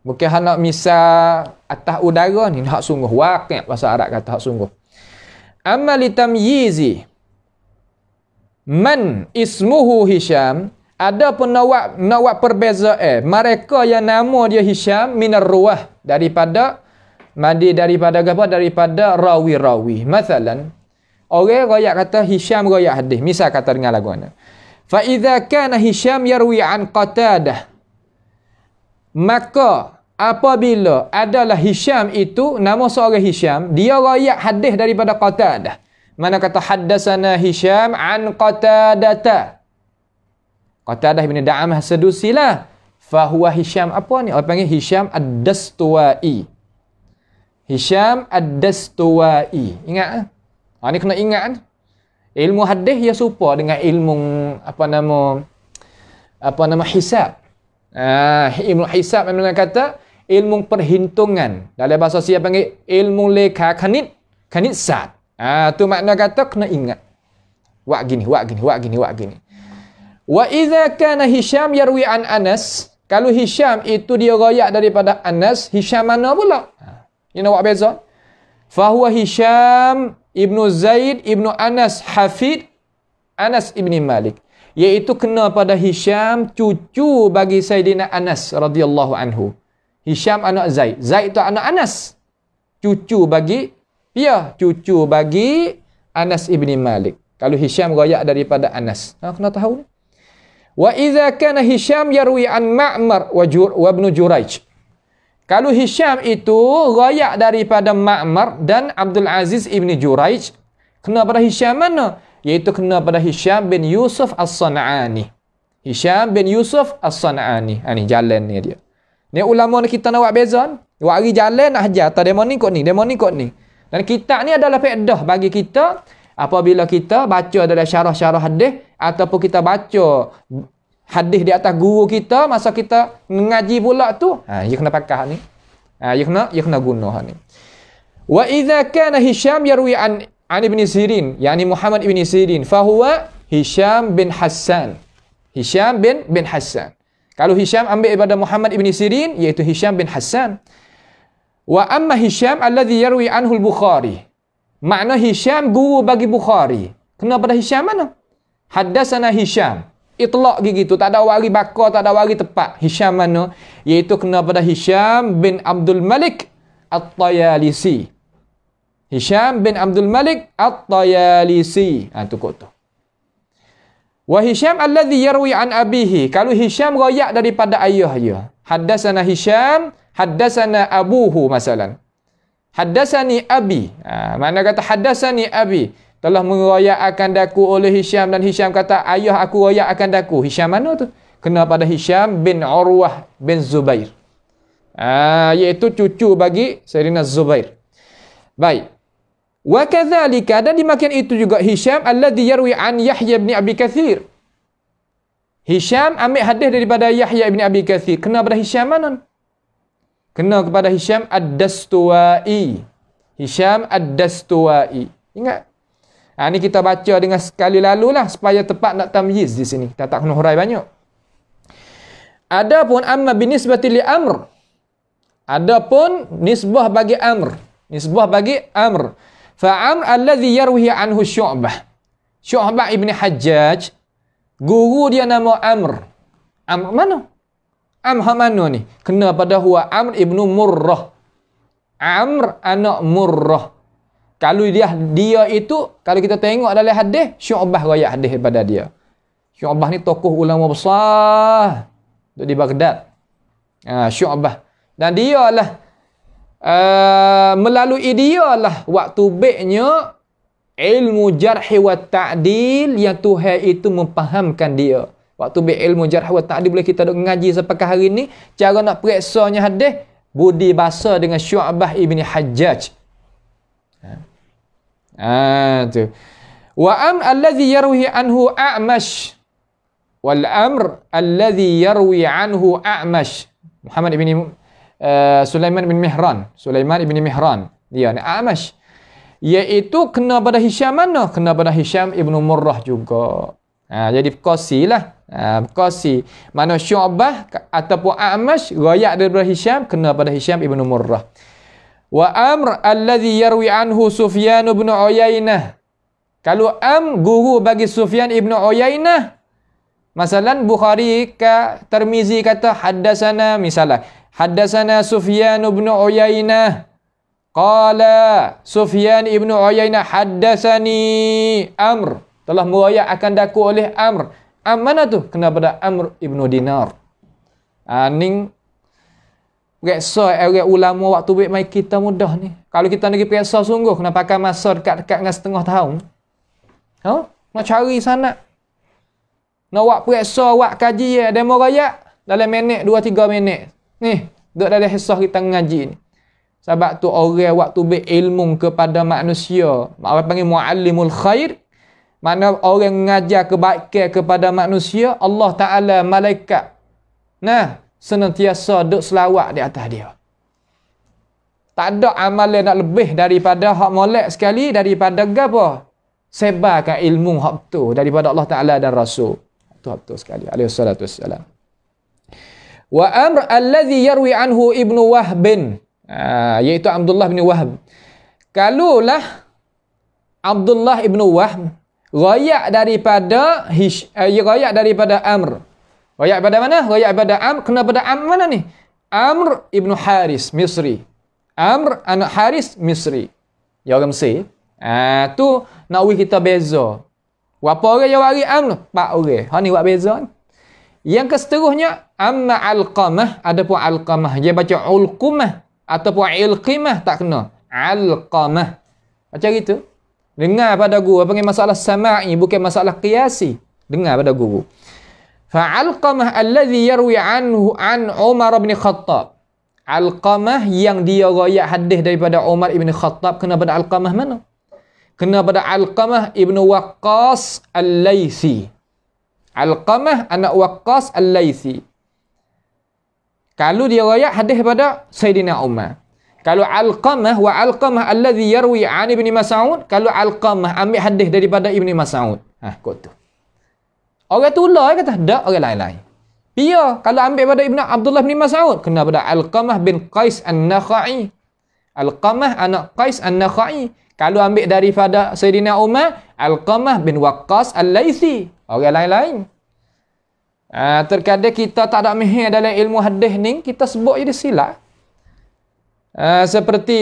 Bukan hak nak misal atas udara ni, hak sungguh. Waqi' bahasa Arab kata hak sungguh. Amma li tamyizi man ismuhu Hisham, ada pun nak perbezaan mereka yang nama dia Hisham minar ruwah, daripada rawi-rawi. Masalan, orang royak kata Hisham royak hadis. Misal kata dengan lagu mana? Fa idza kana Hisham yarwi an Qatadah, maka apabila adalah Hisham itu nama seorang Hisham, dia royak hadis daripada Qatadah. Mana kata haddatsana Hisham an Qatadata. Qatadah bin Da'amah Sadusi lah. Fa huwa Hisham apa ni? Orang panggil Hisham Ad-Dastuwai. Hisham Ad-Dastuwai. Ingat? Ni kena ingat. Ilmu hadis ya serupa dengan ilmu apa nama hisab. Ilmu hisab memang kata ilmu perhitungan. Dalam bahasa siapa panggil ilmu leka kanit sat. Tu makna kata kena ingat. Wak gini. Wa idza kana Hisham yarwi an Anas, kalau Hisham itu dia royak daripada Anas, Hisham mana pula? Ini awak beza. Fa huwa Hisham Ibnu Zaid Ibnu Anas Hafid Anas Ibni Malik, iaitu kena pada Hisham cucu bagi Sayyidina Anas radhiyallahu anhu. Hisham anak Zaid, Zaid tu anak Anas, cucu bagi Anas Ibni Malik. Kalau Hisham royak daripada Anas, kena tahu. Wa idza kana Hisham yarwi an Ma'mar wa Ibnu Jurayj, kalau Hisham itu royak daripada Ma'mar dan Abdul Aziz Ibni Jurayj, kena pada Hisham mana? Iaitu kena pada Hisham bin Yusuf As-San'ani. Hisham bin Yusuf As-San'ani. Ni jalan ni dia. Ni ulama ni kita nak buat beza. Buat hari jalan nak hajar. Tak demo ni kot ni. Dan kitab ni adalah faedah bagi kita apabila kita baca dalam syarah-syarah hadis ataupun kita baca hadis di atas guru kita masa kita mengaji pula tu, dia kena pakai ni. Dia kena guna ni. Wa idza kana Hisham yarwi an Ibn Sirin, yani Muhammad Ibn Sirin, fa huwa Hisham bin Hassan. Hisham bin Hassan. Kalau Hisham ambil daripada Muhammad Ibn Sirin, iaitu Hisham bin Hassan. Wa amma Hisham alladhi yarwi anhu al-Bukhari, Makna Hisham guru bagi Bukhari. Kena pada Hisham mana? Haddatsana Hisham. Itlaq gitu, tak ada wari bakar, tak ada wari tepat. Hisham mana? Iaitu kena pada Hisham bin Abdul Malik At-Tayalisi. Hisham bin Abdul Malik At-Tayalisi. Tu kot tu. Wa Hisham alladhi yarwi an abihi. Kalau Hisham royak daripada ayah dia. Haddatsana Hisham, haddatsana abuhu masalan. Haddatsani abi. Mana kata haddatsani abi? Telah menroyakkan daku oleh Hisham dan Hisham kata ayah aku royakkan daku. Hisham mana tu? Kena pada Hisham bin Urwah bin Zubair. Iaitu cucu bagi Sayyidina Zubair. Baik. Wa kadzalika, dan dimakan itu juga Hisham alladhi yarwi an Yahya bin Abi Katsir. Hisham ambil hadis daripada Yahya bin Abi Katsir. Kena pada Hisham mana? Kena kepada Hisham Ad-Dastuwai. Hisham Ad-Dastuwai. Ingat? Ni kita baca dengan sekali lalu lah supaya tepat nak tamyiz di sini. Kita tak kena hurai banyak. Adapun amma binisbati li Amr. Adapun nisbah bagi Amr. Nisbah bagi Amr. Fa'amr alladhi yarwihi anhu Syu'bah. Syu'bah ibn Hajjaj, guru dia nama Amr. Amr mana? Amr mana ni? Kena pada huwa Amr ibn Murrah. Amr anak Murrah. Kalau dia itu, kalau kita tengok dalam hadis, Syu'bah royak hadis daripada dia. Syu'bah ni tokoh ulama besar di Baghdad. Syu'bah. Dan dia lah melalui dia lah waktu baiknya ilmu jarh wa ta'dil yang Tuhan itu memfahamkan dia. Waktu baik ilmu jarh wa ta'dil boleh kita duk ngaji sampai hari ni, cara nak periksanya hadis budi bahasa dengan Syu'bah ibn Hajjaj. Tu. Wa am alladhi yarwi anhu A'mash. Wal amr alladhi yarwi anhu A'mash. Muhammad ibn Sulaiman bin Mihran. Sulaiman ibn Mihran. Dia ni A'mash. Iaitu kena pada Hisham mana? Kena pada Hisham ibn Murrah juga. Jadi Qasi lah. Qasi. Mana Syu'bah ataupun A'mash royak daripada Hisham, kena pada Hisham ibn Murrah. Wa Amr alladhi yarwi anhu Sufyan ibn Uyainah. Kalau guru bagi Sufyan ibn Uyainah, masalan Bukhari ke Tirmizi kata haddatsana, misalnya haddatsana Sufyan ibn Uyainah qala Sufyan ibn Uyainah haddatsani Amr, telah meriwayat akan daku oleh Amr. Mana tu? Kena pada Amr ibn Dinar. Ning periksa orang ulama waktu baik mai kita mudah ni. Kalau kita nak pergi periksa sungguh kena pakai masa dekat-dekat dengan setengah tahun. Nak cari sana. Nak buat periksa, buat kaji demo raya dalam minit 2-3 minit. Ni, duduk dalam hisah kita ngaji ni. Sebab tu orang waktu berilmu kepada manusia, orang panggil muallimul khair, mana orang mengajar kebaikan kepada manusia, Allah Ta'ala malaikat senantiasa duduk selawat di atas dia. Tak ada amalan nak lebih daripada hak molek sekali, daripada apa? Sebarkan ilmu hak betul daripada Allah Ta'ala dan Rasul. Itu hak betul sekali. Alaihi salatu wassalam. Wa Amr alladhi yarwi anhu ibnu Wahbin. Iaitu Abdullah bin Wahb. Kalulah Abdullah ibn Wahb royak daripada Amr. Royak pada mana? Royak pada Amr. Kena pada Amr mana ni? Amr ibn Haris Misri. Amr anak Haris Misri. Ya orang Mesir. Tu nak kita beza. Berapa orang yang wari Amr? 4 orang. Ha ni buat beza ni. Yang keseterusnya amma Alqamah, adapun Alqamah dia baca Ulqumah ataupun Ilqimah tak kena. Alqamah. Macam gitu. Dengar pada guru panggil masalah sama'i bukan masalah qiyasi. Dengar pada guru. Fa Alqamah alladhi yarwi anhu an Umar bin Khattab. Alqamah yang dia riwayat hadis daripada Umar bin Khattab, kena pada Alqamah mana? Kena pada Alqamah ibn Waqqas Al-Laythi. Alqamah anak Waqqas Al-Laythi. Kalau dia riwayat hadis pada Sayyidina Umar. Kalau Alqamah wa Alqamah alladhi yarwi an Ibn Mas'ud, kalau Alqamah ambil hadis daripada Ibn Mas'ud. Kot tu. Orang tu lah kata, tak orang lain-lain. Dia kalau ambil pada Abdullah bin Mas'ud, kena pada Alqamah bin Qais An-Nakhai. Alqamah anak Qais An-Nakhai. Kalau ambil daripada Sayyidina Umar, Alqamah bin Waqqas Al-Laythi. Orang lain-lain. Terkadang kita tak ada mahir dalam ilmu hadis ni, kita sebut jadi silap. Seperti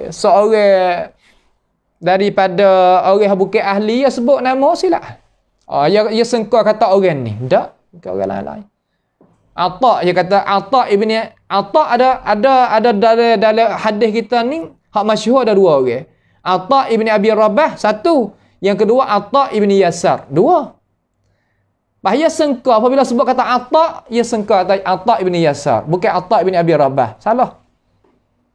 seorang daripada orang bukan ahli, dia sebut nama silap. Dia sengkau kata orang ni. Tak, bukan orang lain-lain. Atta, dia kata Atta ibni Atta ada dalam hadis kita ni hak masyhur ada dua orang. Atta ibni Abi Rabah satu, yang kedua Atta ibni Yasar dua. Bahaya sengkau apabila sebut kata Atta, ia sengkau kata Atta ibni Yasar, bukan Atta ibni Abi Rabah. Salah.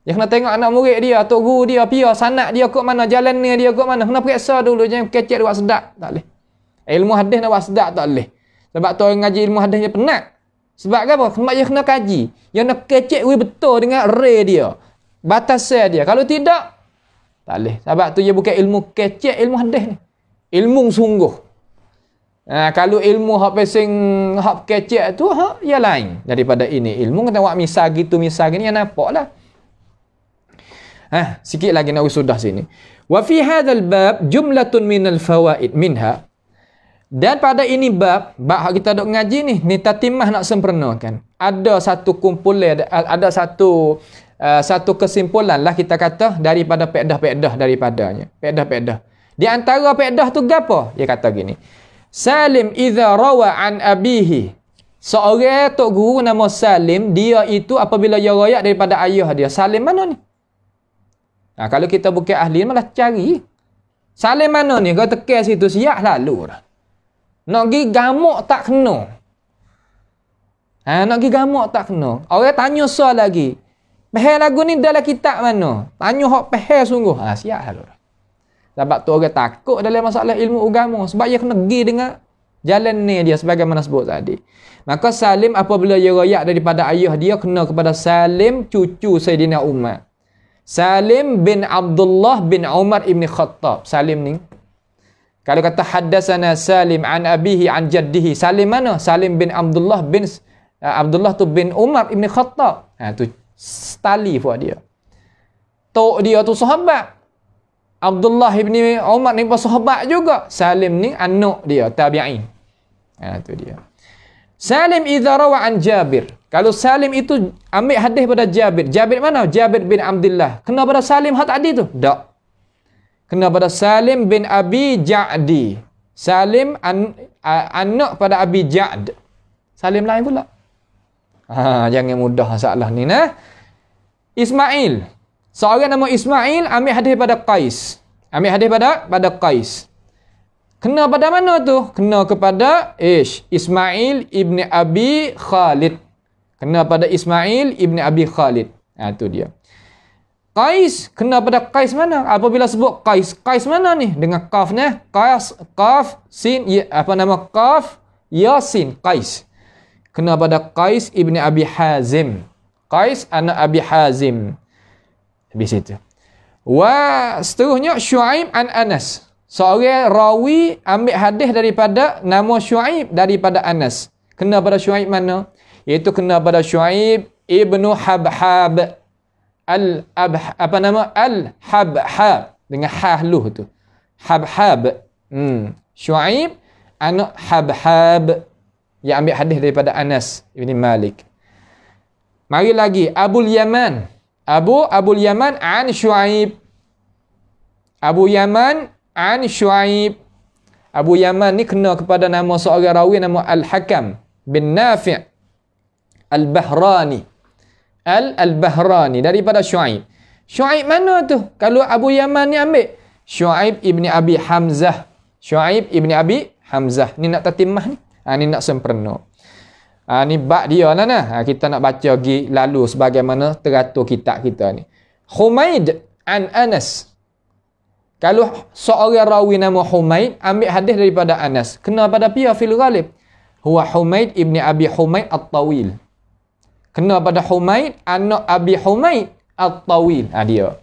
Dia kena tengok anak murid dia, tok guru dia, pia sanak dia kok mana, jalan ni dia kok mana. Kena periksa dulu, jangan kecek dia buat sedap. Tak boleh. Ilmu hadis nak buat sedap tak boleh. Sebab tu orang ngaji ilmu hadis dia penat. Sebab apa? Sebab dia kena kaji. Dia nak kecek betul dengan ray dia. Batasan dia. Kalau tidak, tak boleh. Sebab tu dia bukan ilmu kecek, ilmu hadis ni. Ilmu sungguh. Kalau ilmu hak pesing hak kecek tu, dia lain daripada ini. Ilmu kata buat misal gitu, misal gini, yang nampak lah. Sikit lagi nak sudah sini. Wa fi hadzal bab jumlatun minal fawaid minha. Dan pada ini bab kita dok ngaji ni tatimah nak sempurnakan. Ada satu kumpulan, ada satu kesimpulan lah kita kata daripada pedah-pedah daripadanya. Pedah-pedah. Di antara pedah tu gapo? Dia kata gini. Salim idza rawa an abihi. Seorang tok guru nama Salim, dia itu apabila dia royak daripada ayah dia. Salim mana ni? Kalau kita bukan ahli malah cari. Salim mana ni? Kau tekan situ siap lalu dah. Nak pergi gamuk tak kena. Nak pergi gamuk tak kena. Orang tanya soal lagi. Pahal lagu ni dalam kitab mana? Tanya hak pahal sungguh. Siap lalu dah. Sebab tu orang takut dalam masalah ilmu agama. Sebab dia kena pergi dengan jalan ni dia sebagaimana sebut tadi. Maka Salim apabila dia royak daripada ayah dia, kena kepada Salim cucu Sayyidina Umar. Salim bin Abdullah bin Umar ibn Khattab. Salim ni. Kalau kata haddasana Salim an abihi an jaddihi. Salim mana? Salim bin Abdullah bin Abdullah tu bin Umar ibn Khattab. Tu tali buat dia. Tok dia tu sahabat. Abdullah ibn Umar ni pun sahabat juga. Salim ni anak dia tabi'in. Tu dia. Salim idza rawa an Jabir. Kalau Salim itu ambil hadis pada Jabir. Jabir mana? Jabir bin Abdullah. Kena pada Salim hak tadi tu? Tak. Kena pada Salim bin Abi Ja'di. Salim anak pada Abi Ja'd. Salim lain pula. Jangan mudah masalah ni nah. Ismail. Seorang nama Ismail ambil hadis pada Qais. Ambil hadis pada Qais. Kena pada mana tu? Kena kepada Ismail ibni Abi Khalid. Kena pada Ismail ibni Abi Khalid. Tu dia. Qais, kena pada Qais mana? Apabila sebut Qais, Qais mana ni? Dengan qaf ni. Qaf, sin, qaf, ya, sin. Qais. Kena pada Qais ibni Abi Hazim. Qais anak Abi Hazim. Habis itu. Wa seterusnya Syuaib an Anas. Seorang rawi ambil hadis daripada nama Syuaib daripada Anas. Kena pada Syuaib mana? Iaitu kena pada Syuaib ibnu Habhab. Al-Habhab dengan hahluh tu. Habhab. Syuaib anak Habhab yang ambil hadis daripada Anas bin Malik. Mari lagi Abul Yaman. Abul Yaman an Syuaib. Abu Yaman an Syuaib. Abu Yaman ni kena kepada nama seorang rawi nama Al-Hakam bin Nafi' Al-Bahrani. Al-Bahrani daripada Syuaib. Syuaib mana tu? Kalau Abu Yaman ni ambil Syuaib ibni Abi Hamzah. Syuaib ibni Abi Hamzah. Ni nak tatimah ni. Ni nak sempurna. Ni bab dia lah nah. Kita nak baca lagi lalu sebagaimana teratur kitab kita ni. Humaid an Anas. Kalau seorang rawi nama Humaid ambil hadis daripada Anas, kena pada pia fil ghalib. Huwa Humaid ibni Abi Humaid At-Tawil. Kena pada Humaid anak Abi Humaid At-Tawil. Dia.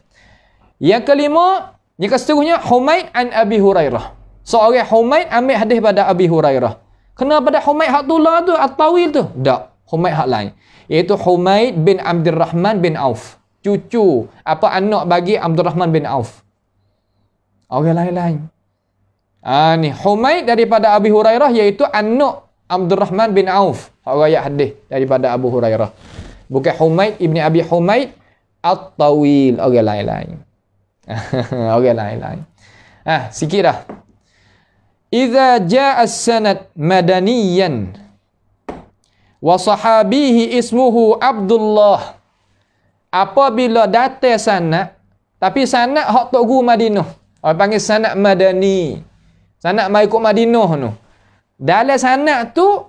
Yang kelima, jika seterusnya Humaid an Abi Hurairah. Seorang Humaid ambil hadis pada Abi Hurairah. Kena pada Humaid hak tulah tu At-Tawil tu? Tak. Humaid hak lain. Iaitu Humaid bin Abdurrahman bin Auf. cucu, anak bagi Abdul Rahman bin Auf. Orang lain-lain. Ni Humaid daripada Abi Hurairah, iaitu anak Abdul Rahman bin Auf. Riwayat hadis daripada Abu Hurairah. Bukan Humaid ibni Abi Humaid At-Tawil. Orang lain-lain. Orang lain-lain. Sikit dah. Idza jaa as-sanad madaniyan wa sahabihi ismuhu Abdullah. Apabila datang sanad, tapi sanad hak tok guru Madinah. Orang panggil sanad madani. Sanad mai ikut Madinah tu. Dalam sanad tu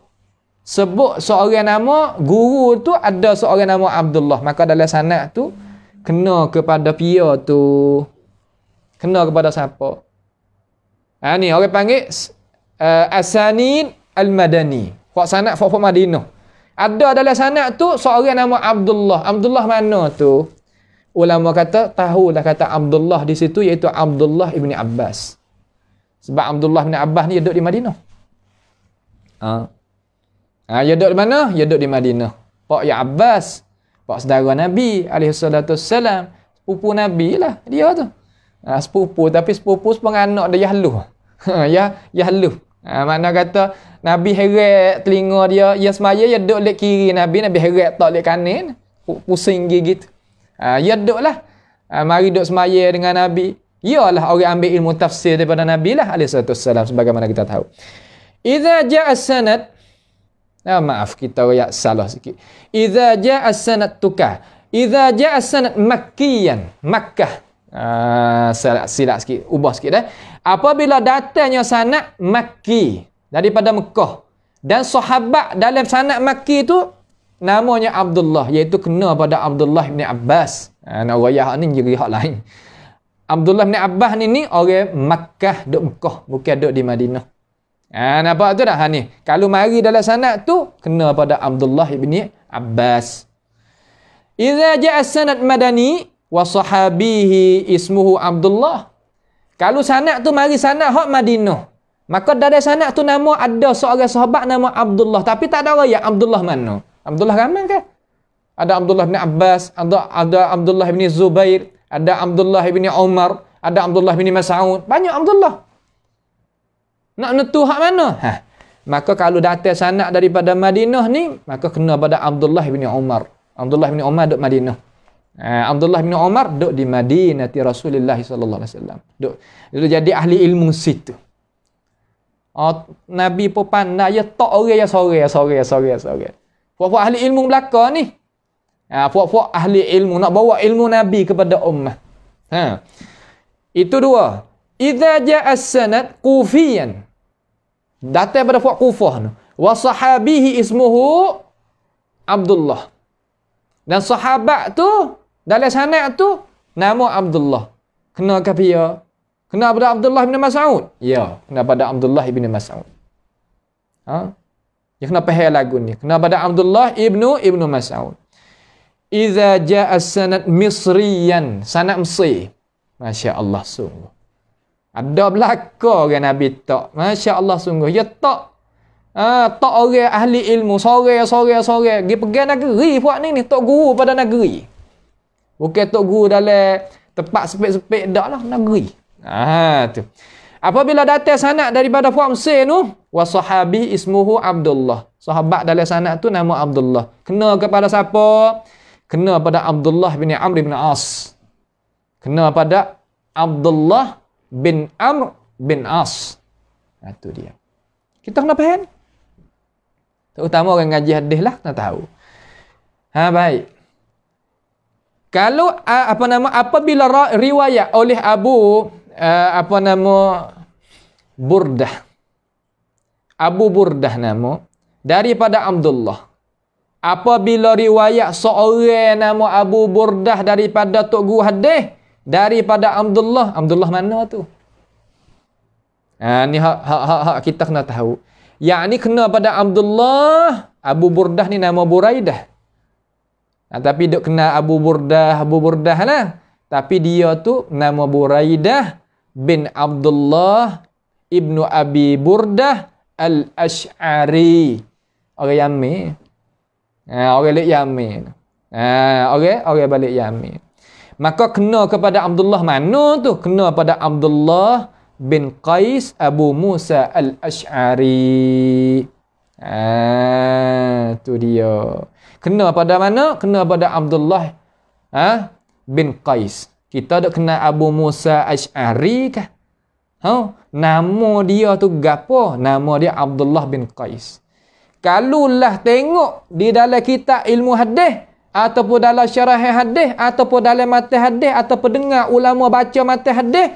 sebut seorang nama, guru tu ada seorang nama Abdullah. Maka dalam sanad tu kena kepada pia tu. Kena kepada siapa? Ni orang panggil Asanid Al-Madani. Fak sanad fak Madinah. Ada dalam sanad tu seorang nama Abdullah. Abdullah mana tu? Ulama kata, tahulah kata Abdullah di situ, iaitu Abdullah ibni Abbas. Sebab Abdullah ibni Abbas ni duduk di Madinah. Dia duduk di mana? Dia duduk di Madinah. Pak ya Abbas, pak saudara Nabi alaihissalam, sepupu Nabi lah dia tu. Sepupu, tapi sepupu sepenganak dia Yahluh. Yahluh. Makna kata Nabi heret telinga dia, dia semaya dia duduk lek kiri Nabi heret tak lek kanan, pusing gigit. Dia duduk lah. Mari duduk semaya dengan Nabi. Ialah orang ambil ilmu tafsir daripada Nabi lah alaihissalam, sebagaimana kita tahu. Idza jaa as-sanad, maaf kita riak salah sikit. Idza jaa as-sanad tukah. Idza jaa as-sanad makkiyan, Makkah. Silap sikit, ubah sikit dah. Apabila datangnya sanad Makki daripada Mekah, dan sahabat dalam sanad Makki tu namanya Abdullah, iaitu kena pada Abdullah bin Abbas. Nak riwayat ni jadi hak lain. Abdullah bin Abbas ni orang Makkah, duk Mekah, bukan duk di Madinah. Nampak tu dah ni. Kalau mari dalam sanad tu kena pada Abdullah bin Abbas. Idza jaa as-sanad madani wa sahabihi ismuhu Abdullah. Kalau sanad tu mari sanad hak Madinah, maka dari sanad tu nama ada seorang sahabat nama Abdullah, tapi tak ada riwayat Abdullah mana. Abdullah ramai ke? Ada Abdullah bin Abbas, ada Abdullah bin Zubair, ada Abdullah bin Umar, ada Abdullah bin Mas'ud. Banyak Abdullah. Nak nentu hak mana? Maka kalau datang sanad daripada Madinah ni, maka kena pada Abdullah bin Umar. Abdullah bin Umar duduk Madinah. Abdullah bin Umar duduk di Madinah Rasulullah sallallahu alaihi wasallam. Duduk jadi ahli ilmu situ. Nabi pun pandai ya tak orang yang sore. Puak-puak ahli ilmu belaka ni. Puak-puak ahli ilmu nak bawa ilmu Nabi kepada ummah. Itu dua. Idza jaa as-sanad kufiyan. Datang pada puak Kufah tu. Wa sahabihi ismuhu Abdullah. Dan sahabat tu dalam sanad tu nama Abdullah. Kena ke dia? Kena pada Abdullah bin Mas'ud? Ya, kena pada Abdullah bin Mas'ud. Ya kena faham lagu ni. Kena pada Abdullah ibnu Mas'ud. Idza jaa as-sanad misriyan, sanad Mesir. Masya-Allah sungguh. Ada belaka orang Nabi tak. Masya-Allah sungguh. Ya tak. Tak orang ahli ilmu sore pergi pegang negeri puak ni tok guru pada negeri, bukan tok guru dalam tempat sepik-sepik dak lah, negeri. Tu apabila datang sanad daripada puak Mesir tu, wa sahabi ismuhu Abdullah, sahabat dalam sanad tu nama Abdullah, kena kepada siapa? Kena pada Abdullah bin Amr bin As, kena pada Abdullah bin Amr bin As. Tu dia, kita kena faham. Terutama orang ngaji hadis lah, nak tahu. Baik. Kalau apabila riwayat oleh Burdah. Abu Burdah nama daripada Abdullah. Apabila riwayat seorang nama Abu Burdah daripada tok guru hadis daripada Abdullah mana tu? Ni hak kita kena tahu. Yang ni kena pada Abdullah. Abu Burdah ni nama Buraidah. Tapi duk kena Abu Burdah lah. Tapi dia tu nama Buraidah bin Abdullah ibnu Abi Burdah al-Ash'ari. Orang Yamin. Orang lek Yamin. Orang balik Yamin. Maka kena kepada Abdullah mana tu? Kena pada Abdullah bin Qais Abu Musa al-Ash'ari. Tu dia. Kena pada mana? Kena pada Abdullah bin Qais. Kita dak kenal Abu Musa Ash'ari kah? Nama dia tu gapo? Nama dia Abdullah bin Qais. Kalulah tengok di dalam kitab ilmu hadis ataupun dalam syarah hadis ataupun dalam matan hadis ataupun dengar ulama baca matan hadis,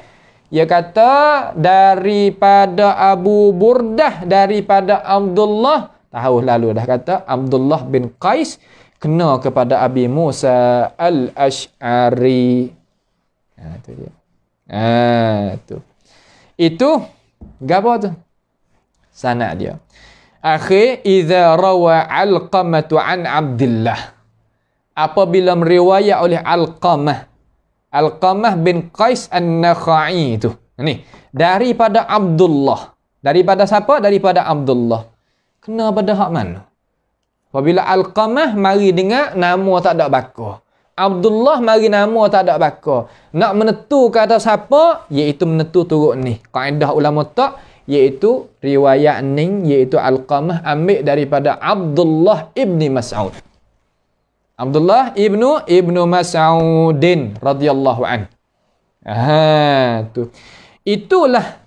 dia kata daripada Abu Burdah, daripada Abdullah, tahu lalu dah kata Abdullah bin Qais kena kepada Abi Musa al-Ash'ari. Tu dia. Tu. Itu gapo tu? Sanad dia. Akhi, idza rawa Alqamah an Abdullah. Apabila meriwayat oleh Alqamah bin Qais an-Nakhai tu. Ni, daripada Abdullah. Daripada siapa? Daripada Abdullah. Kena pada hak mana? Apabila Alqamah mari dengar nama tak ada bakar. Abdullah mari nama tak ada bakar. Nak menentu kata siapa? Iaitu menentu turut ni. Kaedah ulama tak, iaitu riwayat ni, iaitu Alqamah ambil daripada Abdullah ibni Mas'ud. Abdullah ibnu Mas'udin radhiyallahu an. Tu. Itulah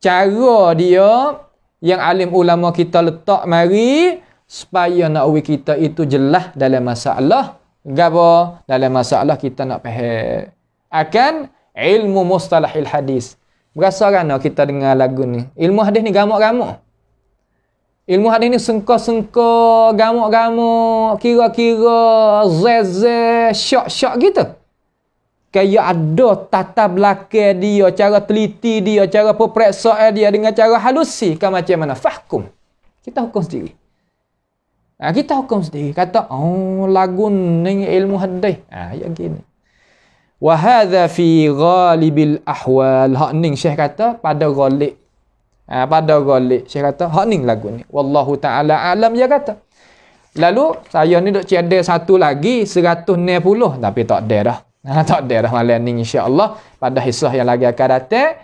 cara dia yang alim ulama kita letak mari supaya nak uwi kita itu jelas dalam masalah gapo, dalam masalah kita nak faham akan ilmu mustalahil hadis. Berasa kan kita dengar lagu ni. Ilmu hadis ni gamuk-gamuk. Ilmu hadis ni sengka-sengka, gamuk-gamuk, kira-kira, zez, syok-syok gitu. Kayak ada tata belakang dia, cara teliti dia, cara perpreksaan dia dengan cara halusi. Kan macam mana? Fahkum. Kita hukum sendiri. Kita hukum sendiri. Kata, lagu ni ilmu hadis. Yang gini. Wa hadha fi ghalibil ahwal. Hak ni Syekh kata pada ghalib. Pada ghalib Syekh kata hak ni lagu ni. Wallahu taala alam dia kata. Lalu saya ni duk tiada satu lagi 160 tapi tak ada dah. Tak ada dah malam ni insya-Allah pada hisah yang lagi akan datang.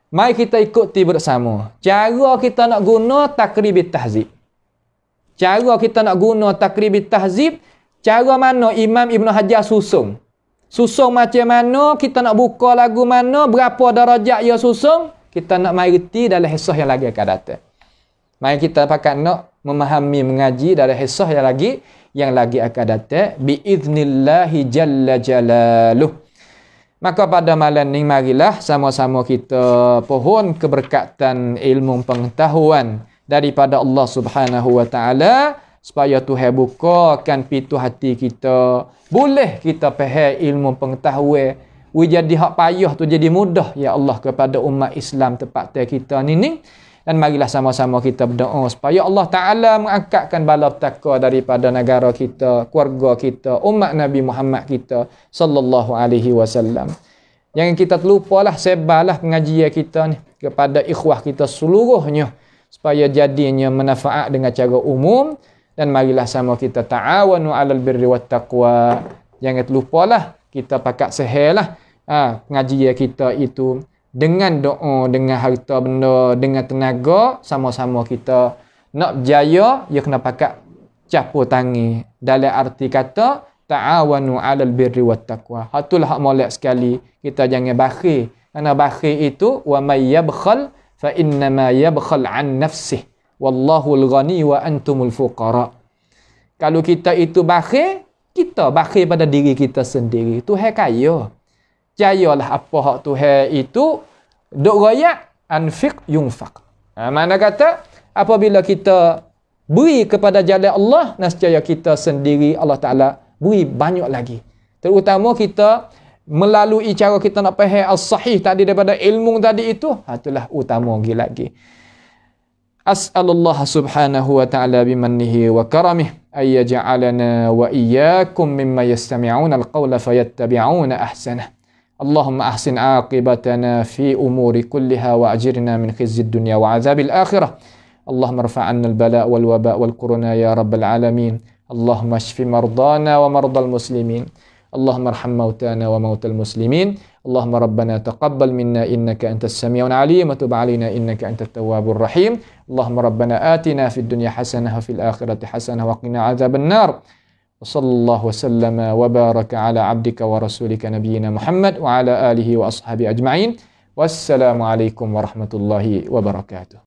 Mari kita ikuti bersama. Cara kita nak guna takribit tahzib. Cara kita nak guna takribit tahzib, cara mana Imam Ibn Hajar susun. Susung macam mana, kita nak buka lagu mana, berapa darajat ia susung, kita nak mari reti dalam hisah yang lagi akan datang. Mari kita pakat nak memahami, mengaji dalam hisah yang lagi akan datang biiznillahi jalla jalaluh. Maka pada malam ni marilah sama-sama kita pohon keberkatan ilmu pengetahuan daripada Allah Subhanahu wa taala supaya Tuhan bukakan pintu hati kita. Boleh kita faham ilmu pengetahuan. Jadi hak payah tu jadi mudah ya Allah kepada umat Islam tempat kita ni. Dan marilah sama-sama kita berdoa supaya Allah Ta'ala mengangkatkan bala petaka daripada negara kita, keluarga kita, umat Nabi Muhammad kita sallallahu alaihi wasallam. Jangan kita terlupalah, sebarlah pengajian kita ni kepada ikhwah kita seluruhnya supaya jadinya manfaat dengan cara umum. Dan marilah sama kita ta'awanu 'alal birri wat taqwa. Jangan terlupalah kita pakat sehellah pengajian kita itu dengan doa, dengan harta benda, dengan tenaga, sama-sama kita nak berjaya, ya kena pakat capur tangi. Dalam arti kata ta'awanu 'alal birri wat taqwa. Hatulah hak molek sekali. Kita jangan bakhil. Karena bakhil itu wa may yabkhal fa inna ma yabkhal 'an nafsihi. Wallahul ghani wa antumul fuqara. Kalau kita itu bakhil, kita bakhil pada diri kita sendiri. Tuhan kaya. Jayalah apa hak Tuhan itu duk royak, anfiq yunfaq. Mana kata apabila kita beri kepada jalan Allah, nescaya kita sendiri Allah Taala beri banyak lagi. Terutama kita melalui cara kita nak faham as-sahih tadi daripada ilmu tadi itu, itulah utama lagi. As'alullah subhanahu wa ta'ala bimannihi wa karamih ay yaj'alana wa iyyakum mimma yastami'una al-qawla fayattabi'una ahsanah. Allahumma ahsin 'aqibatana fi umuri kulliha wa ajirna min khizyid dunya wa 'adzabil akhirah. Allahumma irfa' 'anna al-bala' wal waba' wal quruna ya rabbal alamin. Allahumma shfi mardana wa mardal muslimin. Allahumma arham mautana wa mautal muslimin. Allahumma rabbana taqabbal minna innaka antas sami'un alim wa tub alaina innaka antat tawwabur rahim. Allahumma rabbana atina fid dunya hasanah wa fil akhirati hasanah wa qina adzaban nar. Wa sallallahu wa sallama wa baraka ala abdika wa rasulika nabiyyina Muhammad wa ala alihi wa ashabi ajma'in. Wassalamu alaikum warahmatullahi wabarakatuh.